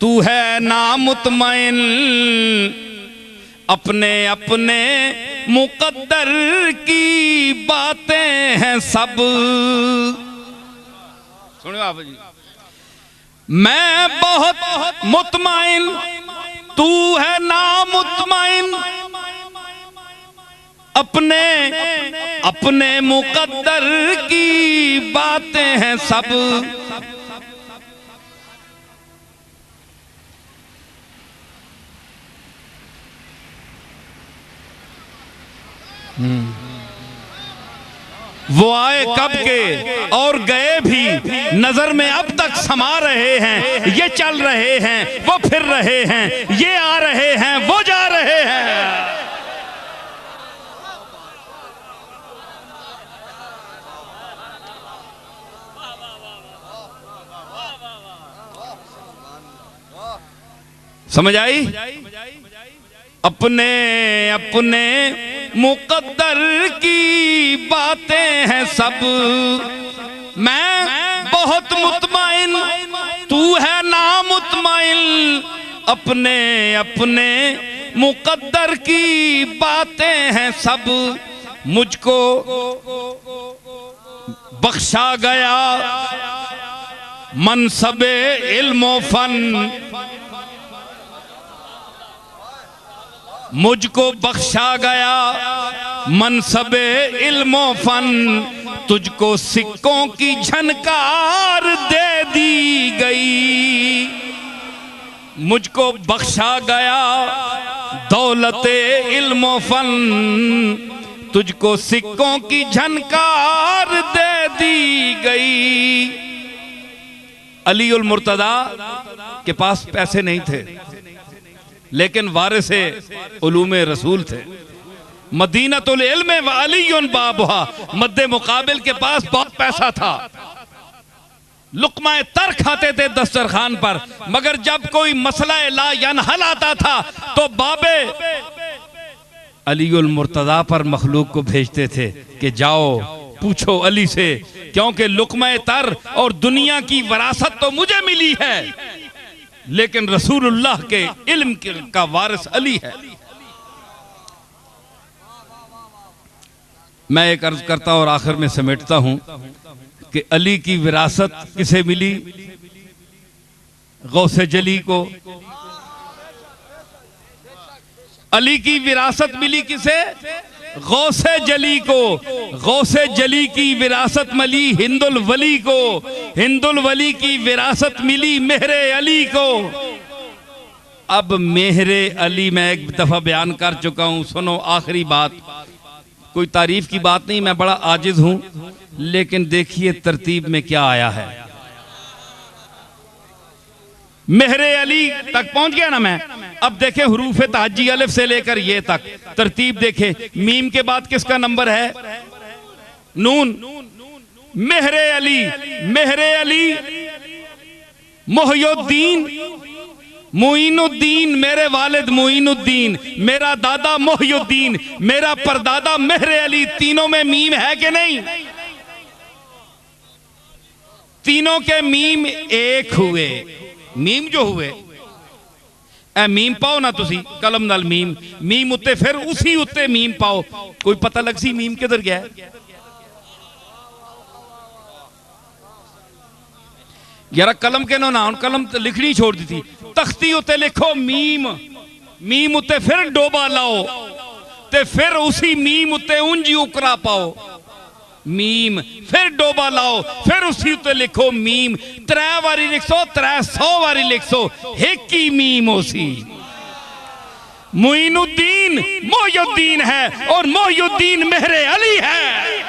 तू है नामुतमइन, अपने अपने मुकद्दर की बातें हैं सब। सुनिए आप जी, मैं बहुत मुतमइन, तू है नामुतमइन, अपने अपने मुकद्दर की बातें हैं सब। वो आए कब के और गए भी, नजर में अब तक समा रहे हैं। ये चल रहे हैं, वो फिर रहे हैं, ये आ रहे हैं, वो जा रहे हैं। समझ आई? अपने अपने मुकद्दर की बातें हैं सब। मैं बहुत मुतमइन, तू है नामुतमइन, अपने अपने मुकद्दर की बातें हैं सब। मुझको बख्शा गया मनसबे इल्म फन, मुझको बख्शा गया मनसबे इल्म फन, तुझको सिक्कों की झनकार दे दी गई। मुझको बख्शा गया दौलते इल्म फन, तुझको सिक्कों की झनकार दे दी गई। अली उल मुर्तदा के पास पैसे नहीं थे, लेकिन वारिसे उलूमे रसूल थे। मदीनतुल इल्म व अलीयुन बाबुहा, मद्दे मुकाबिल के पास बहुत पैसा था। लुक़्मा तर खाते थे दस्तरखान पर, मगर जब कोई मसला ला यनहल आता था तो बाबे अलीउल मुर्तदा पर मखलूक को भेजते थे कि जाओ पूछो अली से, क्योंकि लुक़्मा तर और दुनिया की विरासत तो मुझे मिली है, लेकिन रसूलुल्लाह के इल्म का वारिस अली है। मैं एक अर्ज करता और आखिर में समेटता हूं कि अली की विरासत किसे मिली? गौसे जली को। अली की विरासत मिली किसे? गौसे जली को। गौसे जली की विरासत मिली हिंदुल वली को। हिंदुल वली की विरासत मिली मेहरे अली को। अब मेहरे अली मैं एक दफा बयान कर चुका हूं, सुनो आखिरी बात। कोई तारीफ की बात नहीं, मैं बड़ा आजिज हूं, लेकिन देखिए तरतीब में क्या आया है। मेहरे अली तक पहुंच गया ना मैं। अब देखें हुरूफ तहज्जी अलिफ से लेकर ये तक तरतीब देखें। मीम के बाद किसका नंबर है? नून। मेहरे अली, मेहरे अली मोहियुद्दीन, मोइनुद्दीन, मेरे वालिद मोइनुद्दीन, मेरा दादा मोहियुद्दीन, मेरा परदादा मेहरे अली। तीनों में मीम है कि नहीं? तीनों के मीम एक हुए। मीम जो हुए ए मीम पाओ ना तुसी कलम नाल मीम, मीम उत्ते फिर उसी उत्ते मीम पाओ, कोई पता लग सी मीम किधर गया। यार कलम के नो ना, कलम तो लिखनी छोड़ दी थी। तख्ती उत्ते लिखो मीम, मीम उत्ते फिर डोबा लाओ, ते फिर उसी मीम उत्ते उंजी उकरा पाओ। मीम फिर डोबा लाओ, फिर उसी उत्ते लिखो मीम। 3 बारी लिखो, 300 बारी लिखो, एक ही मीम उसी। मोइनुद्दीन मोहियुद्दीन है और मोहियुद्दीन मेहरे अली है।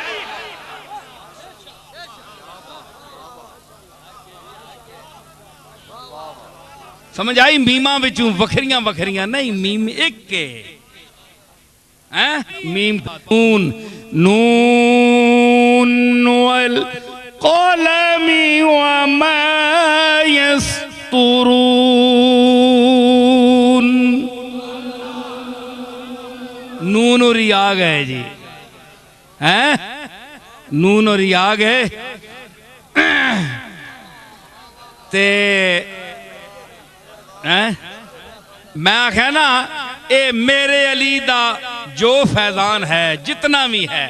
समझ आई? मीमा विचों वखरियां वखरियां नहीं, मीम एक के हैं। मीम नून, नून वल क़लमी वमा यस्तुरून। नून और या गए जी, हैं? नून और या गए ते हैं मैं आख्या ना ये मेरे अली दा जो फैजान है जितना भी है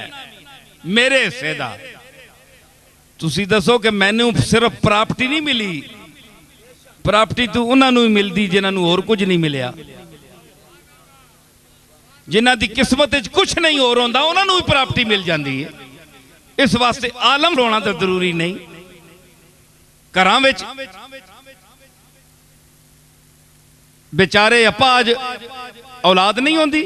मेरे हिस्से दा तुसी दसो कि मैनू सिर्फ प्राप्ति नहीं मिली प्राप्ति तो उन्होंने ही मिलती जिन्होंने होर कुछ नहीं मिलया जिन्हों की किस्मत कुछ नहीं होर होंदा उन्होंने भी प्राप्ति मिल जाती है इस वास्ते आलम होना तो जरूरी नहीं घरां विच बेचारे अपाज औलाद नहीं होंदी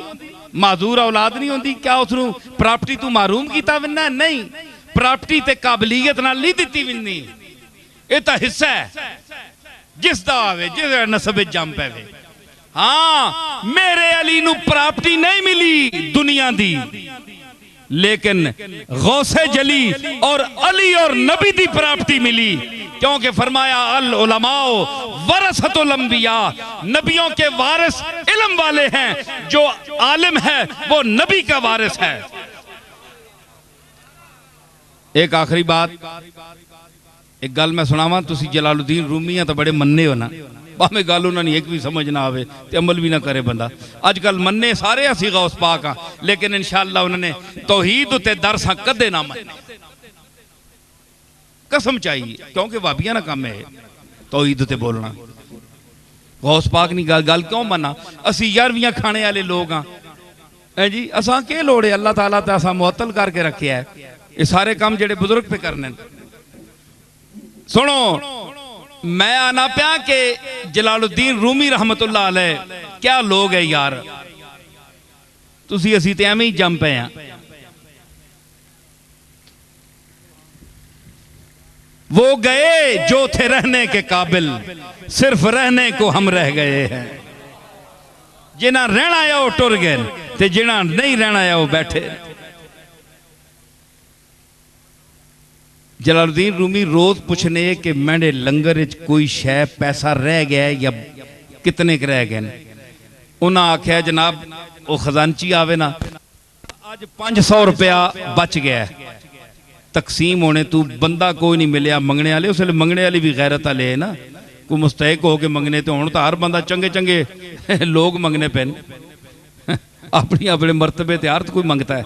माजूर औलाद नहीं होंदी क्या उसनू प्राप्ति तू मारूम किया विन्ना नहीं प्राप्ति ते काबलियत नाल नहीं दिती विन्नी ये तो हिस्सा है जिसदा आवे जिस नसब जम पैवे हाँ मेरे अली नू प्राप्ति नहीं मिली दुनिया दी लेकिन गौसे जली और अली और नबी दी प्राप्ति मिली क्योंकि फरमाया अल उलमाओ वरसतुल अंबिया नबियों के वारिस इल्म वाले हैं जो आलिम है वो नबी का वारिस है। एक आखिरी बात एक गल मैं सुनावा तुसी जलालुद्दीन रूमी तो बड़े मन्ने हो ना भावें गल उन्होंने एक भी समझ ना आवे ते अमल भी ना करे बंदा अजकल मन्ने सारे असी गौस पाक हाँ लेकिन इंशाअल्लाह उन्होंने तौहीद उत्ते दरस कदे ना मन्ने कसम चाहिए क्योंकि भाबियां ना काम है तौहीद उत्ते बोलना गौस पाक नहीं गल क्यों मना असी 11वीं खाने वाले लोग हाँ जी असा के लोड़ है अल्लाह ताला तो असा मुअत्तल करके रखे है ये सारे काम जेडे बुजुर्ग पे करने सुनो मैं आना प्या के जलालुद्दीन रूमी रहमतुल्लाह अलैह क्या लोग है यार तुसी असी ते एवें ही जम पे हैं वो गए जो थे रहने के काबिल सिर्फ रहने को हम रह गए हैं जिन्हें रहना आया वो टुर गए ते जिन्हें नहीं रहना आया वो बैठे। जलालुद्दीन रूमी रोज पूछने कि मेरे लंगर कोई शै पैसा रह गया है या कितने के रह गए उन्हें आख्या जनाब वो खजानची आवे ना अज 500 रुपया बच गया तकसीम होने तू बंदा कोई नहीं मिलया मंगने वाले उसले मंगने वाली भी गैरत वाले है ना कोई मुस्तैक हो के मंगने तो हूँ तो हर बंदा चंगे चंगे लोग मंगने पे अपनी अपने मरतबे ते हर कोई मंगता है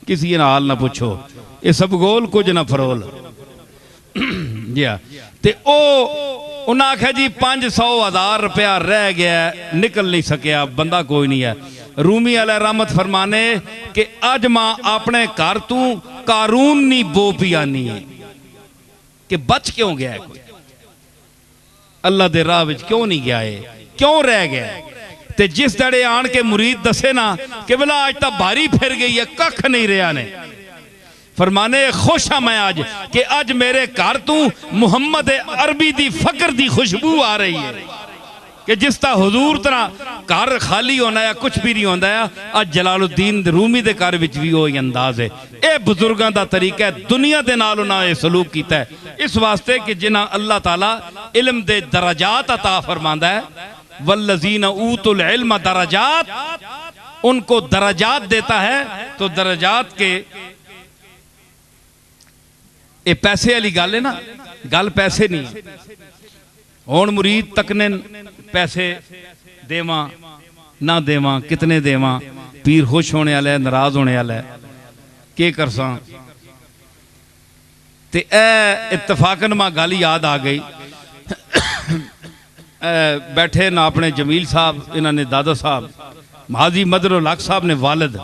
किसी नाल ना पूछो ये सब गोल कुछ ना फरोल जी हाँ ते उन्हें आख्या जी 500,000 रुपया रह गया निकल नहीं सकिया बंदा कोई नहीं है। रूमी अलैह रहमत फरमाने कि अज मां अपने घर तू कारून नहीं बो पियानी है कि बच क्यों गया है कोई अल्लाह दे राह विच क्यों नहीं गया है क्यों रह गया ते जिस दड़े आन के मुरीद दसे ना कि बोला आज तक भारी फिर गई है कख नहीं रहा ने फरमाने खुश हाँ मैं आज कि आज मेरे घर तू मुहम्मद अरबी दी फकर दी खुशबू आ रही है कि जिस तरह हुजूर तरह घर खाली होना है कुछ भी नहीं होता है आज जलालुद्दीन रूमी दे घर विच भी वही अंदाज है। यह बुजुर्गों का तरीका है दुनिया के नाल उन्होंने सलूक किया है इस वास्ते कि जिन्हें अल्लाह ताला इल्म दे दराजात अता फरमांदा है वल्लज़ीन ऊतुल इल्म दराजात उनको दराजात देता है तो दराजात के ये पैसे वाली गल है ना गल पैसे नहीं हुण मुरीद तकने पैसे देवा ना देवा कितने देवा पीर खुश होने वाला है नाराज होने वाला है के करसा ते इत्तफाकन मां गल याद आ गई बैठे ना अपने जमील साहब इन्होंने दादा साहब हाजी मदरुल हक साहब ने वालिद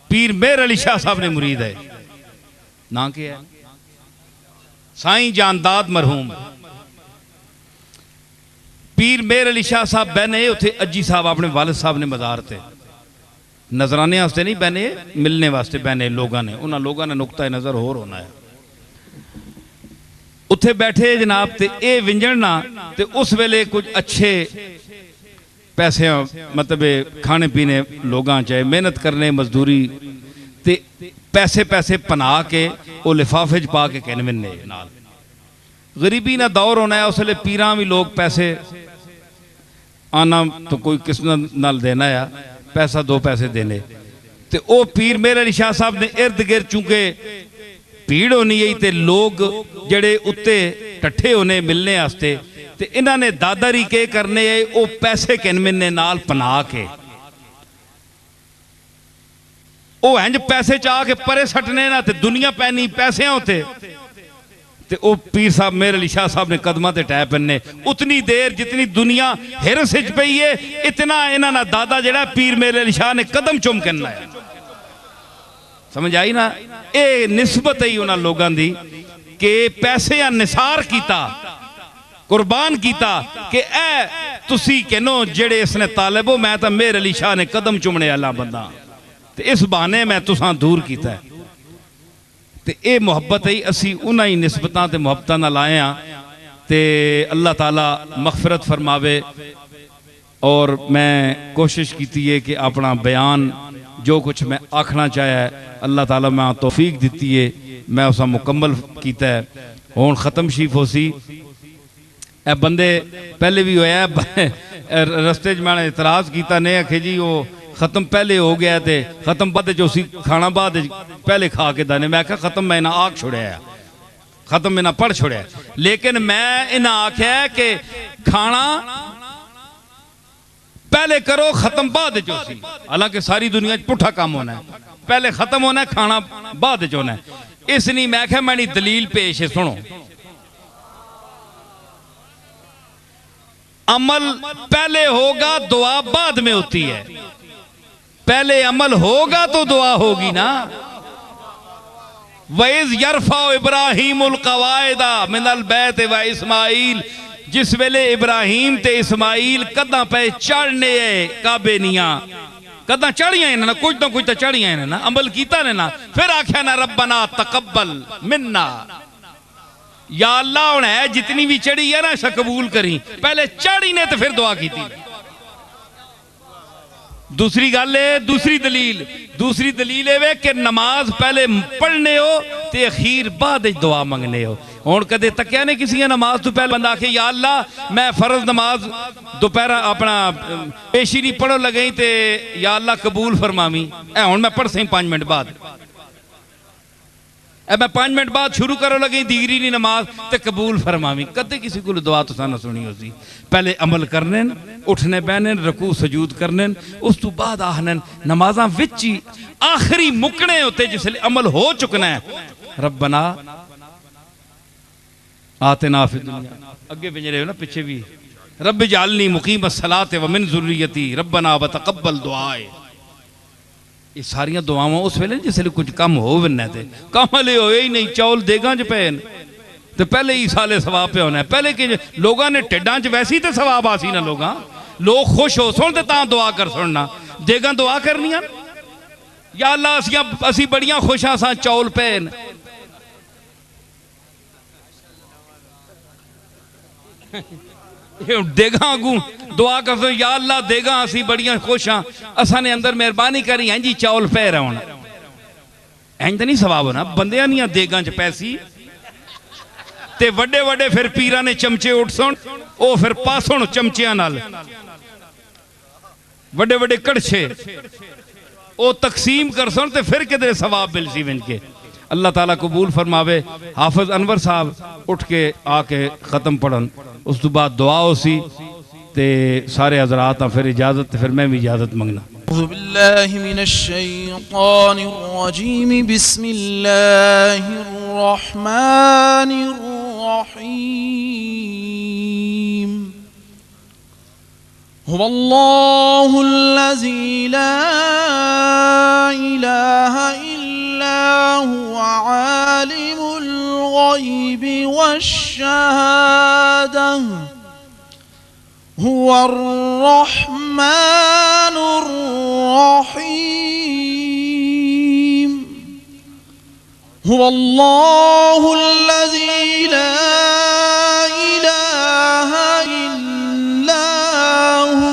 पीर मेहर अली शाह साहब ने मुरीद है ना क्या है साईं जानदाद मरहूम पीर मेहर अली शाह साहब बहने उथे अज्जी साहब अपने वालिद साहब ने मज़ार थे नजराने वास्ते नहीं बहने मिलने वास्ते बहने लोगों ने उन्होंने लोगों ने नुकता नज़र होर होना है उत्थे बैठे जनाब ते ए विंजणना ते उस वेले कुछ अच्छे पैसे मतलब खाने पीने लोगों चाहे मेहनत करने मजदूरी ते पैसे पैसे पना के वो लिफाफे च पा के कहने नाल गरीबी ना दौर होना है उसले पीरा भी लोग पैसे आना तो कोई किस नाल देना है पैसा दो पैसे देने ते ओ पीर मेहर अली शाह साहब ने इर्द गिर्द चूंकि भीड़ होनी है ते लोग जड़े उत्ते टट्ठे होने मिलने वास्ते ते इन्हां ने दादारी के करने ओ पैसे किनमिने नाल पना के ओ इंज पैसे चाह के परे सटने ना ते दुनिया पैनी पैसे होते ते ओ पीर साहब मेरे अली शाह साहब ने कदमां ते टै पैने उतनी देर जितनी दुनिया हिरस विच पई है इतना इन्हां दा दादा जेड़ा पीर मेरे अली शाह ने कदम चुम करना है। समझ आई ना? ये निस्बत ही उन्हां लोगां दी कि पैसे निसार किया कुर्बान किया कि ए तुसी कहनो जेड़े इसने तालिब हो मैं तो मेरे अली शाह ने कदम चुमने वाला बंदा ते इस बहाने मैं तुसां दूर किया है। ते ये मुहब्बत ही असी उन्हां ही निस्बतां ते मुहब्बतां नाल आए हां ते अल्लाह ताला मगफिरत फरमावे। और मैं कोशिश की है कि अपना बयान जो कुछ मैं आखना चाहे अल्लाह ताला मैं तौफीक दी है मैं उस मुकम्मल किया है। हुण ख़त्म शीफ हो सी ए बंदे पहले भी होया रस्ते मैंने इतराज़ किया ने आखे जी वो खत्म पहले हो गया थे खत्म बाद उसी खाना बाद पहले खा के दाने मैं आख्या खत्म मैं इन्हें आख छोड़िया खत्म इन्हें पढ़ छोड़िया लेकिन मैं इन्हें आख्या कि खाना पहले करो खत्म बाद चौसी। हालांकि सारी दुनिया पुठा काम होना है पहले खत्म होना है खाना बाद च होना है। इस नहीं मैं क्या मैंने दलील पेश है सुनो। अमल पहले होगा दुआ बाद में होती है। पहले अमल होगा तो दुआ होगी ना। वैज़ यरफा इब्राहीमुल कवायदा मिनल बैत व इस्माइल जिस वेले इब्राहिम ते इस्माइल कदा पे चढ़ने काबे निया कदा चढ़िया ना कुछ तो चढ़िया ना अमल किया ने ना फिर आख्या ना रब्बना तकब्बल मिन्ना या अल्लाह हुण है जितनी भी चढ़ी है ना इसे कबूल करी पहले चढ़ी ने तो फिर दुआ की। दूसरी गल है दूसरी दलील है कि नमाज पहले पढ़ने हो ते अखीर बाद दुआ मंगने हो। हुण कदे तक्या ने किसी नमाज तो पहले बंदा आखे या अल्लाह मैं फर्ज नमाज दोपहर अपना पेशी नहीं पढ़ो लगे ते या अल्लाह कबूल फरमावी ए हुण मैं पढ़ सही 5 मिनट बाद ए मैं 5 मिनट बाद शुरू करो लगे दीगरी नहीं नमाज ते कबूल फरमावी। कदे किसी को दुआ तो ना सुनी हो सी। पहले अमल करने उठने बहने रकू सजूद करने उस तो बाद आहने नमाजा विच ही आखिरी मुकने होते जिसले अमल हो चुकना है रब्बना आतिना फिद दुनिया अगे पिछले हो ना पीछे भी रब जालनी मुकीम सलाते व मिन ज़ुर्रियती रब्बना व तकब्बल दुआए। ये सारिया दुआवां उस वेले जिसले कुछ कम हो बनना थे कम हले होए ही नहीं चौल देगा च पे तो पहले ही साले सवाब पे होना है। पहले कि लोगों ने टिड्डा च वैसी तो सवाब आसी ना लोग खुश हो सुन तो दुआ कर सुनना देगा दुआ करनिया या अल्लाह असी बड़िया खुश हाँ सा चौल पे देगा अगू दुआ कर दो या अल्लाह देगा असी बड़िया खुश हाँ असा ने अंदर मेहरबानी करी इंज चौल पे रहा इंज तो नहीं सवाब होना बंदियां नहीं देगा च पैसी ते वड्डे वड्डे फिर पीरा ने चमचे उठ सुन ओ फिर पासुन चमचियां नाल वड्डे वड्डे कड़छे ओ तकसीम कर सुन ते फिर किधरे सवाब मिल सी विंज के। अल्लाह ताला कबूल फरमावे। हाफिज अनवर साहब उठ के आके खत्म पढ़न उस तो बाद दुआ हो सी ते सारे हजरात फिर इजाजत फिर मैं भी इजाजत मंगना। अऊज़ु बिल्लाहि मिनश शैतानिर रजीम बिस्मिल्लाहिर रहमानिर रहीम हुवल्लाहुल्लज़ी ला इलाहा इल्ला हुवा आलिमुल गैबि वश्शहादह हुवर रहमानुर रहीम हुवल्लाहुल्लज़ी ला इलाहा इल्ला हु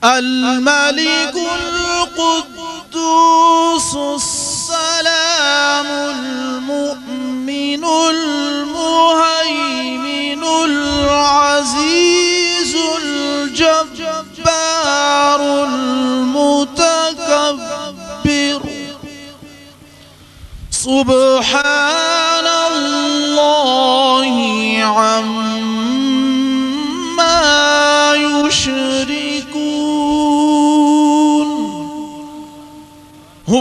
अल मलिकुल कुद्दूसुस सलामुल मुमिनुल मुहैमिनुल अज़ीज़ुल जब्बारुल मुतकब्बिर सुब्हानल्लाहि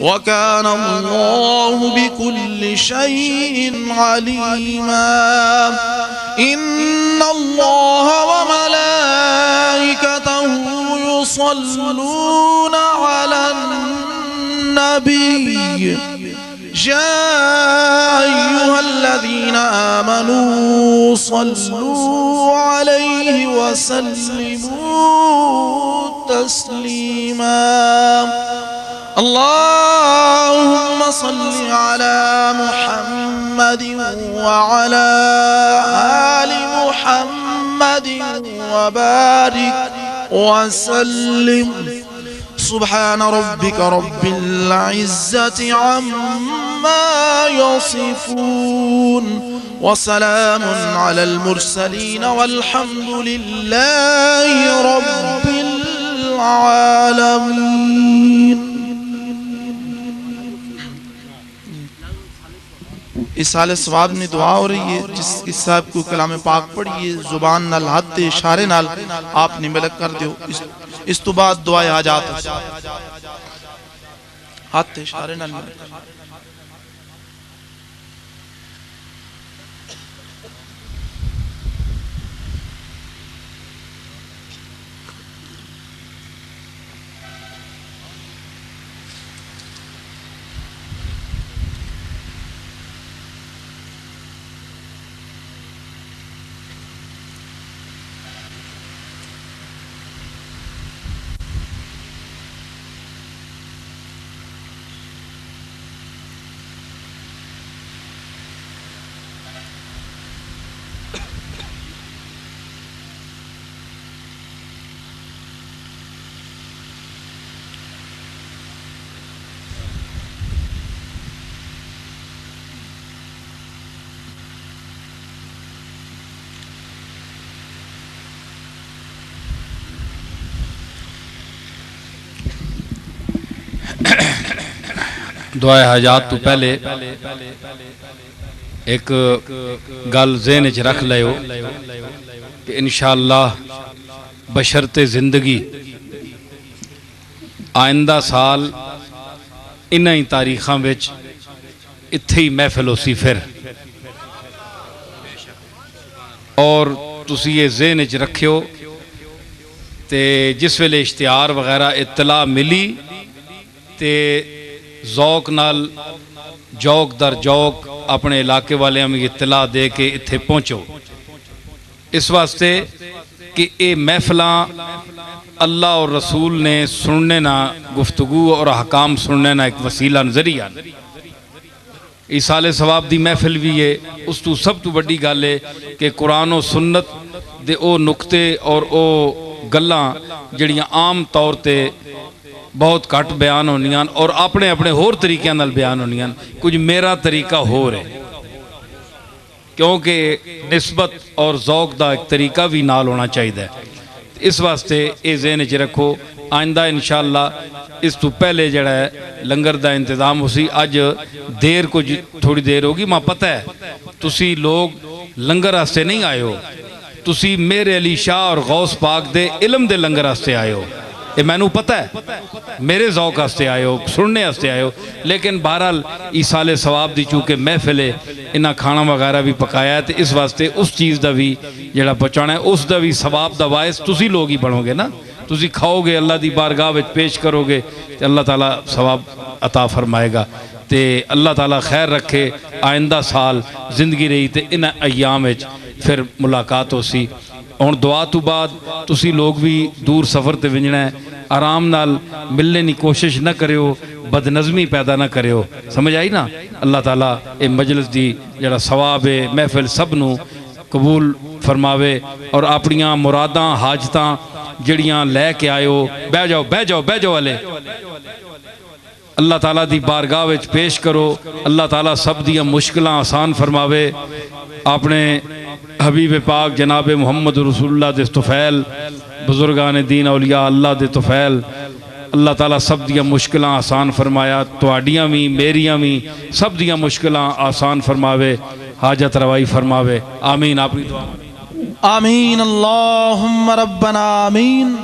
वकान अल्लाहु बिकुल्लि शैइन अलीमा। इन्नल्लाह व मलाइकतहु युसल्लूना अलन नबी या अय्युहल्लज़ीना आमनू सल्लू अलैहि वसल्लिमू तस्लीमा। अल्लाहुम्मा सल्लि अला मुहम्मद व अला आलि मुहम्मद व बारिक व सल्लिम। सुब्हान रब्बिका रब्बिल इज्जति अम्मा यसिफून व सलामुन अलल मुरसलीन वल्हम्दुलिल्लाहि रब्बिल आलमीन। इस साल सवाब ने दुआ हो रही है जिस साहब को कलाम पाक पढ़िए जुबान नाल हाथ दे इशारे नाल आपने मलक कर दो। इस तो बाद दुआ हाजात हाथ दे इशारे नाल दुआ हाजात तो पहले एक गल ज़हन च रख लियो कि इंशाअल्लाह बशरते जिंदगी आइंदा साल इन्हां ही तारीखां विच इत्थे ही महफिल होसी फिर। और तुसी ये ज़हन च रखियो ते जिस वेले इश्तिहार वगैरह इत्तला मिली ते जौक नाल जौक दर जौक अपने इलाके वाले में इत्तला दे के इत्थे पहुँचो, इस वास्ते कि ये महफिलां अल्लाह और रसूल ने सुनने ना गुफ्तगू और हकाम सुनने ना एक वसीला नजरिया। इस साले सवाब दी महफिल भी है। उस तो सब तो बड़ी गल है कि कुरान और सुन्नत दे ओ नुकते और ओ गल्लां जड़ियां आम तौर ते बहुत घट बयान होनियां और अपने अपने होर तरीक़े नाल बयान होनियां। कुछ मेरा तरीका होर है क्योंकि निस्बत और ज़ौक दा एक तरीका भी नाल होना चाहिए। इस वास्ते ये ज़हन च रखो आइंदा इंशाअल्लाह इस तो पहले जड़ा है लंगर दा इंतज़ाम उसी अज देर कुछ थोड़ी देर होगी। मां पता है तुसी लोग लंगर वास्ते नहीं आए हो, तुसी मेरे अली शाह और गौस पाक दे इलम दे लंगर वास्ते आए हो। ये मैनू पता है मेरे ज़ौक वास्ते आए हो, सुनने वास्ते आए हो। लेकिन बहरहाल इस साले सवाब दी चूँकि महफिल है इन्ना खाना वगैरह भी पकाया है तो इस वास्ते उस चीज़ का भी जड़ा पहुँचाना है उस दा भी सवाब दा वायस तुसी लोग ही बनोगे ना। तुसी खाओगे अल्लाह दी बारगाह विच पेश करोगे तो अल्लाह ताला सवाब अता फरमाएगा। तो अल्लाह ताला खैर रखे आइंदा साल जिंदगी रही तो इन्हां अयाम विच फिर मुलाकात हो सी। हुण दुआ तो बाद तुसी लोग भी दूर सफ़र ते विंजणा है, आराम नाल मिलने की कोशिश न करियो, बदनज़मी पैदा न करियो। समझ आई ना। अल्लाह ताला ये मजलिस दी जड़ा सवाब है महफिल सब नू कबूल फरमावे और अपनियां मुरादां हाजतां जड़ियां लैके आयो बह जाओ बह जाओ बह जाओ वाले अल्लाह ताला दी बारगाह विच पेश करो। अल्लाह ताला सब दियां मुश्किलां आसान फरमावे। अपने हबीब पाक जनाब मुहम्मद रसूलुल्लाह दे तुफैल बुजुर्गान दीन औलिया अल्लाह दे तुफैल अल्लाह ताला सब दियां मुश्किलां आसान फरमाया। तुहाडियां भी मेरियां भी सब दियां मुश्किलां आसान फरमावे, हाजत रवाई फरमावे। आमीन। अपनी दुआ आमीन। अल्लाहुम्मा रब्बना आमीन।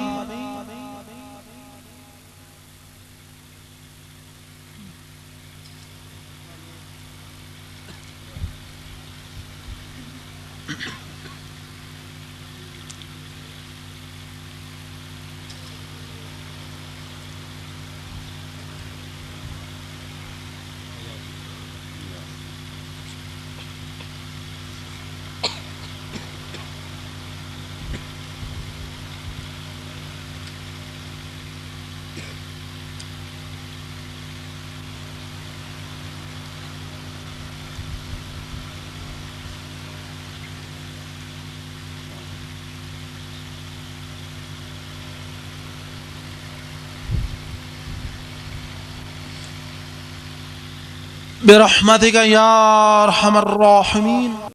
बिरहमतिका या अरहमर राहिमीन।